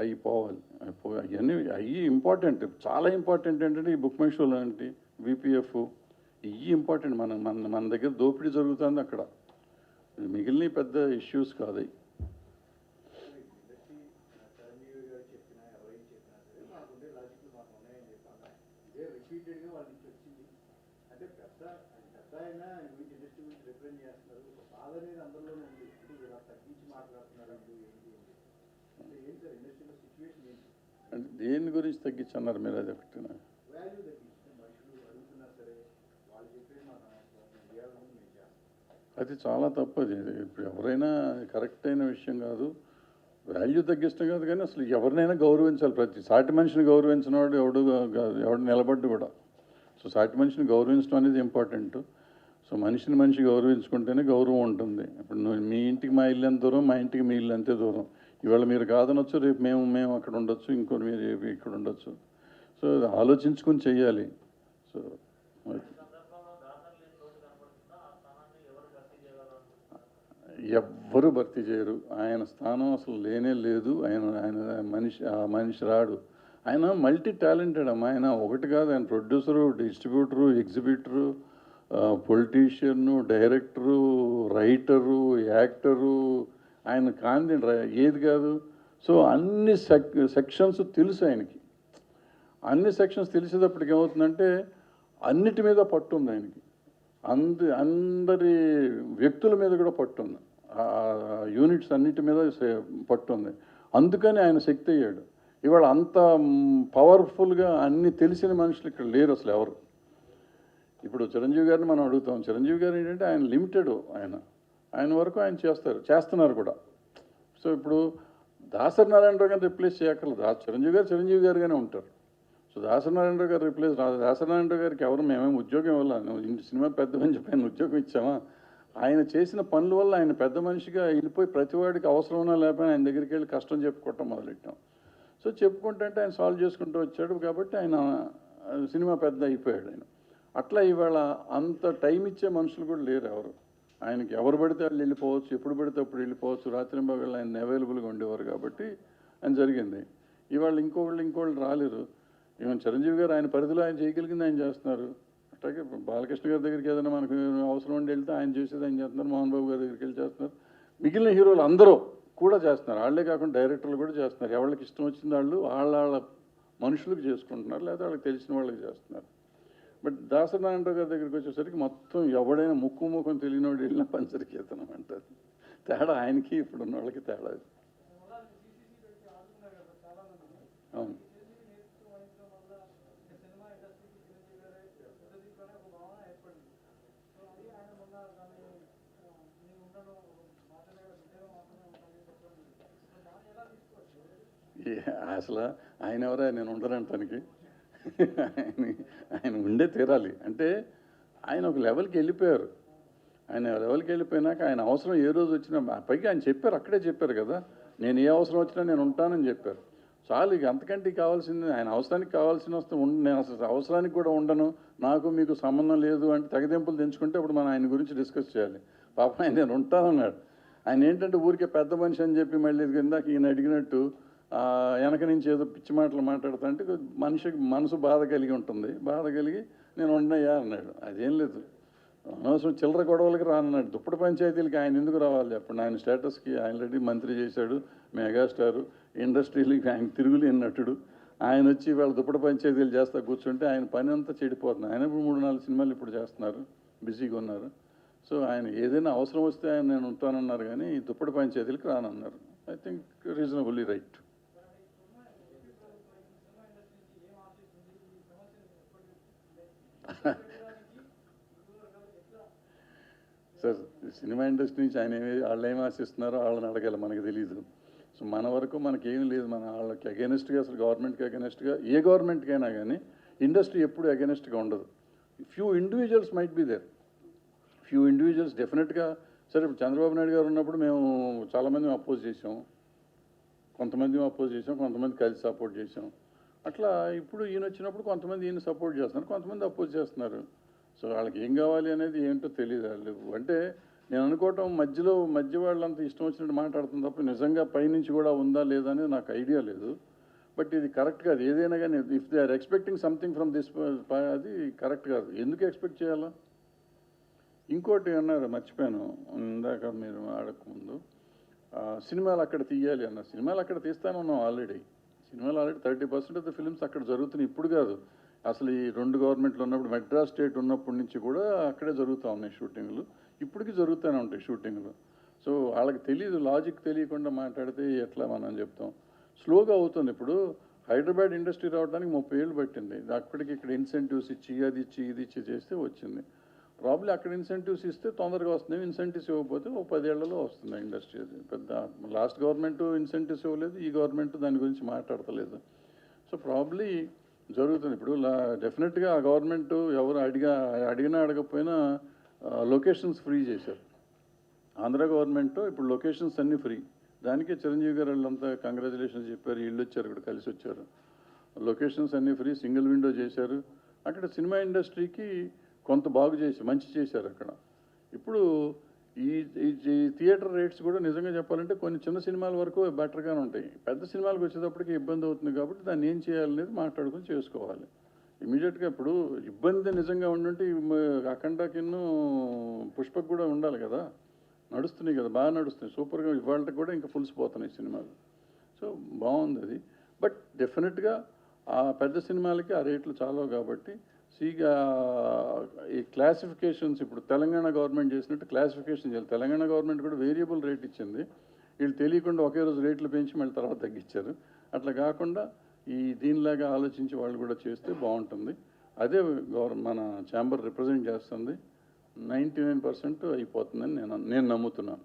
అవి పోవాలి. అవన్నీ అవి ఇంపార్టెంట్, చాలా ఇంపార్టెంట్. ఏంటంటే ఈ బుక్ మై షో లాంటి విపిఎఫ్ ఇవి ఇంపార్టెంట్. మన దగ్గర దోపిడీ జరుగుతుంది అక్కడ, మిగిలిన పెద్ద ఇష్యూస్ కాదు. అంటే దేని గురించి తగ్గించన్నారు మీరు? అది ఒకటి అది చాలా తప్పది. ఇప్పుడు ఎవరైనా కరెక్ట్ అయిన విషయం కాదు, వాల్యూ తగ్గించడం కాదు, కానీ అసలు ఎవరినైనా గౌరవించాలి. ప్రతి సాటి మనిషిని గౌరవించిన వాడు ఎవడు నిలబడ్డు కూడా. సో సాటి మనిషిని గౌరవించడం అనేది ఇంపార్టెంట్. సో మనిషి గౌరవించుకుంటేనే గౌరవం ఉంటుంది. ఇప్పుడు మీ ఇంటికి మా ఇల్లు ఎంత దూరం, మా ఇంటికి మీ ఇల్లు అంతే దూరం. ఇవాళ మీరు కాదనొచ్చు, రేపు మేము అక్కడ ఉండొచ్చు, ఇంకోటి మీరు ఇక్కడ ఉండొచ్చు. సో ఆలోచించుకొని చెయ్యాలి. సో ఎవ్వరు భర్తీ చేయరు. ఆయన స్థానం అసలు లేనే లేదు. ఆ మనిషి రాడు. ఆయన మల్టీ టాలెంటెడ్ అమ్మ. ఆయన ఒకటి కాదు, ఆయన producer, distributor, exhibitor, politician, director, writer, actor. ఆయన కాంతి ఏది కాదు. సో అన్ని సెక్షన్స్ తెలుసు ఆయనకి. అన్ని సెక్షన్స్ తెలిసేటప్పటికి ఏమవుతుందంటే అన్నిటి మీద పట్టు ఉంది ఆయనకి. అందరి వ్యక్తుల మీద కూడా పట్టుంది, యూనిట్స్ అన్నిటి మీద పట్టుంది. అందుకని ఆయన శక్తి అయ్యాడు. ఇవాళ అంత పవర్ఫుల్గా అన్ని తెలిసిన మనుషులు ఇక్కడ లేరు అసలు ఎవరు. ఇప్పుడు చిరంజీవి గారిని మనం అడుగుతాం. చిరంజీవి గారు ఏంటంటే ఆయన లిమిటెడ్. ఆయన వరకు ఆయన చేస్తున్నారు కూడా. సో ఇప్పుడు దాసరి నారాయణరావు గారిని రిప్లేస్ చేయక్కర్లేదు. చిరంజీవి గారుగానే ఉంటారు. సో దాసరి నారాయణరావు గారు రిప్లేస్ రాదు. దాసరి నారాయణరావు గారికి ఎవరు మేమేమి ఉద్యోగం ఇవ్వాలి, సినిమా పెద్ద మనిషి ఆయన ఉద్యోగం ఇచ్చామా? ఆయన చేసిన పనుల వల్ల ఆయన పెద్ద మనిషిగా వెళ్ళిపోయి ప్రతివాడికి అవసరమైనా లేకపోయినా ఆయన దగ్గరికి వెళ్ళి కష్టం చెప్పుకోవటం మొదలెట్టాం. సో చెప్పుకుంటే ఆయన సాల్వ్ చేసుకుంటూ వచ్చాడు కాబట్టి ఆయన సినిమా పెద్ద అయిపోయాడు. ఆయన అట్లా ఇవాళ అంత టైం ఇచ్చే మనుషులు కూడా లేరు ఎవరు. ఆయనకి ఎవరు పడితే వాళ్ళు వెళ్ళిపోవచ్చు, ఎప్పుడు పడితే అప్పుడు వెళ్ళిపోవచ్చు. రాత్రి పగళ్ళు ఆయన అవైలబుల్గా ఉండేవారు కాబట్టి ఆయన జరిగింది. ఇవాళ ఇంకోళ్ళు రాలేరు. ఈవెన్ చిరంజీవి గారు ఆయన పరిధిలో ఆయన చేయగలిగింది ఆయన చేస్తున్నారు. అట్లాగే బాలకృష్ణ గారి దగ్గరికి ఏదైనా మనకు అవసరం ఉండి వెళ్తే ఆయన చేసేది ఆయన చేస్తున్నారు. మోహన్ బాబు గారి దగ్గరికి వెళ్ళి చేస్తున్నారు. మిగిలిన హీరోలు అందరూ కూడా చేస్తున్నారు. వాళ్ళే కాకుండా డైరెక్టర్లు కూడా చేస్తున్నారు. ఎవరికి ఇష్టం వచ్చింది వాళ్ళ మనుషులకు చేసుకుంటున్నారు, లేదా వాళ్ళకి తెలిసిన వాళ్ళకి చేస్తున్నారు. బట్ దాసరి నారాయణరావు గారి దగ్గరికి వచ్చేసరికి మొత్తం ఎవడైనా ముఖం తెలియనివాడు వెళ్ళిన పంచరికేతనం అంటారు. తేడా ఆయనకి ఇప్పుడున్న వాళ్ళకి తేడా. అవును. అసలు ఆయన ఎవరా నేను ఉండనంటానికి? ఆయన ఉండే తీరాలి. అంటే ఆయన ఒక లెవెల్కి వెళ్ళిపోయారు. ఆయన లెవెల్కి వెళ్ళిపోయినాక ఆయన అవసరం ఏ రోజు వచ్చినా, పైకి ఆయన చెప్పారు, అక్కడే చెప్పారు కదా, నేను ఏ అవసరం వచ్చినా నేను ఉంటానని చెప్పారు. చాలు, ఇక అంతకంటే కావాల్సింది ఆయన అవసరానికి కావాల్సిన వస్తే నేను అసలు అవసరానికి కూడా ఉండను, నాకు మీకు సంబంధం లేదు అంటే తెగదెంపులు తెంచుకుంటే అప్పుడు మనం ఆయన గురించి డిస్కస్ చేయాలి. పాపం ఆయన నేను ఉంటానన్నాడు. ఆయన ఏంటంటే ఊరికే పెద్ద మనిషి అని చెప్పి మళ్ళీ ఇందాక ఈయన అడిగినట్టు వెనక నుంచి ఏదో పిచ్చి మాటలు మాట్లాడుతా అంటే మనిషికి మనసు బాధ కలిగి ఉంటుంది. బాధ కలిగి నేను ఉండయ్యా అన్నాడు. అదేం లేదు, అనవసరం చిల్లర గొడవలకి రానన్నాడు. దుప్పటి పంచాయతీలకి ఆయన ఎందుకు రావాలి చెప్పండి? ఆయన స్టేటస్కి ఆయన రెడ్డి మంత్రి చేశాడు, మెగాస్టారు, ఇండస్ట్రీలకి ఆయన తిరుగులేని నటుడు. ఆయన వచ్చి వాళ్ళ దుప్పటి పంచాయతీలు చేస్తా కూర్చుంటే ఆయన పని అంతా చెడిపోతుంది. ఆయన ఇప్పుడు 3-4 సినిమాలు ఇప్పుడు చేస్తున్నారు, బిజీగా ఉన్నారు. సో ఆయన ఏదైనా అవసరం వస్తే ఆయన నేను ఉంటానన్నారు, కానీ ఈ దుప్పటి పంచాయతీలకి రానన్నారు. I think reasonably right. Sir cinema industry నుంచి వాళ్ళు ఏమి ఆశిస్తున్నారో వాళ్ళని అడగాలి, మనకు తెలీదు. సో మన వరకు మనకేం లేదు. మన వాళ్ళకి అగెనిస్ట్గా, అసలు గవర్నమెంట్కి అగెనిస్ట్గా, ఏ గవర్నమెంట్కైనా కానీ ఇండస్ట్రీ ఎప్పుడు అగెనిస్ట్గా ఉండదు. Few individuals might be there, few individuals డెఫినెట్గా. సరే ఇప్పుడు చంద్రబాబు నాయుడు గారు ఉన్నప్పుడు మేము చాలామంది అపోజ్ చేసాం, కొంతమంది అపోజ్ చేసాం, కొంతమంది కలిసి సపోర్ట్ చేసాం. అట్లా ఇప్పుడు ఈయన వచ్చినప్పుడు కొంతమంది ఈయన సపోర్ట్ చేస్తున్నారు, కొంతమంది అపోజ్ చేస్తున్నారు. సో వాళ్ళకి ఏం కావాలి అనేది ఏంటో తెలియదు. వాళ్ళు అంటే నేను అనుకోవటం మధ్య వాళ్ళంతా ఇష్టం వచ్చినట్టు మాట్లాడుతుంది తప్ప నిజంగా పైనుంచి కూడా ఉందా లేదా అనేది నాకు ఐడియా లేదు. బట్ ఇది కరెక్ట్ కాదు. ఏదైనా కానీ if they are expecting something from this, అది కరెక్ట్ కాదు. ఎందుకు ఎక్స్పెక్ట్ చేయాలా? ఇంకోటి అన్నారు, మర్చిపోయాను ఇందాక మీరు అడగకముందు, సినిమాలు అక్కడ తీయాలి అన్నారు. సినిమాలు అక్కడ తీస్తానే ఉన్నాం ఆల్రెడీ. సినిమాలు ఆల్రెడీ 30% ఆఫ్ ద ఫిల్మ్స్ అక్కడ జరుగుతున్నాయి. ఇప్పుడు కాదు, అసలు ఈ 2 గవర్నమెంట్లు ఉన్నప్పుడు, మెడ్రాస్ స్టేట్ ఉన్నప్పటి నుంచి కూడా అక్కడే జరుగుతూ ఉన్నాయి షూటింగ్లు. ఇప్పటికీ జరుగుతూనే ఉంటాయి షూటింగ్లు. సో వాళ్ళకి తెలియదు, లాజిక్ తెలియకుండా మాట్లాడితే ఎట్లా మనం చెప్తాం. స్లోగా అవుతుంది. ఇప్పుడు హైదరాబాద్ ఇండస్ట్రీ రావడానికి 30 ఏళ్ళు పట్టింది. అప్పటికి ఇక్కడ ఇన్సెంటివ్స్ ఇచ్చి అది ఇచ్చి ఇది ఇచ్చి చేస్తే వచ్చింది. ప్రాబ్లీ అక్కడ ఇన్సెంటివ్స్ ఇస్తే తొందరగా వస్తుంది. ఇన్సెంటివ్స్ ఇవ్వకపోతే 10 ఏళ్లలో వస్తుంది ఇండస్ట్రీ. అది పెద్ద లాస్ట్ గవర్నమెంట్ ఇన్సెంటివ్స్ ఇవ్వలేదు, ఈ గవర్నమెంట్ దాని గురించి మాట్లాడతలేదు. సో ప్రాబ్లీ జరుగుతుంది. ఇప్పుడు డెఫినెట్గా ఆ గవర్నమెంట్ ఎవరు అడిగినా అడగకపోయినా లొకేషన్స్ ఫ్రీ చేశారు. ఆంధ్ర గవర్నమెంట్ ఇప్పుడు లొకేషన్స్ అన్నీ ఫ్రీ. దానికే చిరంజీవి గారు వాళ్ళంతా కంగ్రాచులేషన్స్ చెప్పారు, ఇళ్ళు వచ్చారు, ఇక్కడ కలిసి వచ్చారు. లొకేషన్స్ అన్నీ ఫ్రీ, సింగిల్ విండో చేశారు. అక్కడ సినిమా ఇండస్ట్రీకి కొంత బాగు చేసి మంచి చేశారు అక్కడ. ఇప్పుడు ఈ థియేటర్ రేట్స్ కూడా నిజంగా చెప్పాలంటే కొన్ని చిన్న సినిమాల వరకు బెటర్గానే ఉంటాయి. పెద్ద సినిమాలకు వచ్చేటప్పటికి ఇబ్బంది అవుతుంది కాబట్టి దాన్ని ఏం చేయాలనేది మాట్లాడుకుని చేసుకోవాలి. ఇమీడియట్గా ఇప్పుడు ఇబ్బంది నిజంగా ఉండుంటే అఖండకిన్ను పుష్పకు కూడా ఉండాలి కదా. నడుస్తున్నాయి కదా, బాగా నడుస్తున్నాయి, సూపర్గా. ఇవాళకి కూడా ఇంకా ఫుల్సిపోతున్నాయి సినిమాలు. సో బాగుంది అది. బట్ డెఫినెట్గా ఆ పెద్ద సినిమాలకి ఆ రేట్లు చాలవు కాబట్టి ఈ క్లాసిఫికేషన్స్ ఇప్పుడు తెలంగాణ గవర్నమెంట్ చేసినట్టు క్లాసిఫికేషన్ చేయాలి. తెలంగాణ గవర్నమెంట్ కూడా వేరియబుల్ రేట్ ఇచ్చింది. వీళ్ళు తెలియకుండా ఒకే రోజు రేట్లు పెంచి మళ్ళీ తర్వాత తగ్గించారు. అట్లా కాకుండా దీనిలాగా ఆలోచించి వాళ్ళు కూడా చేస్తే బాగుంటుంది. అదే మన ఛాంబర్ రిప్రజెంట్ చేస్తుంది. 99% అయిపోతుందని నేను నమ్ముతున్నాను.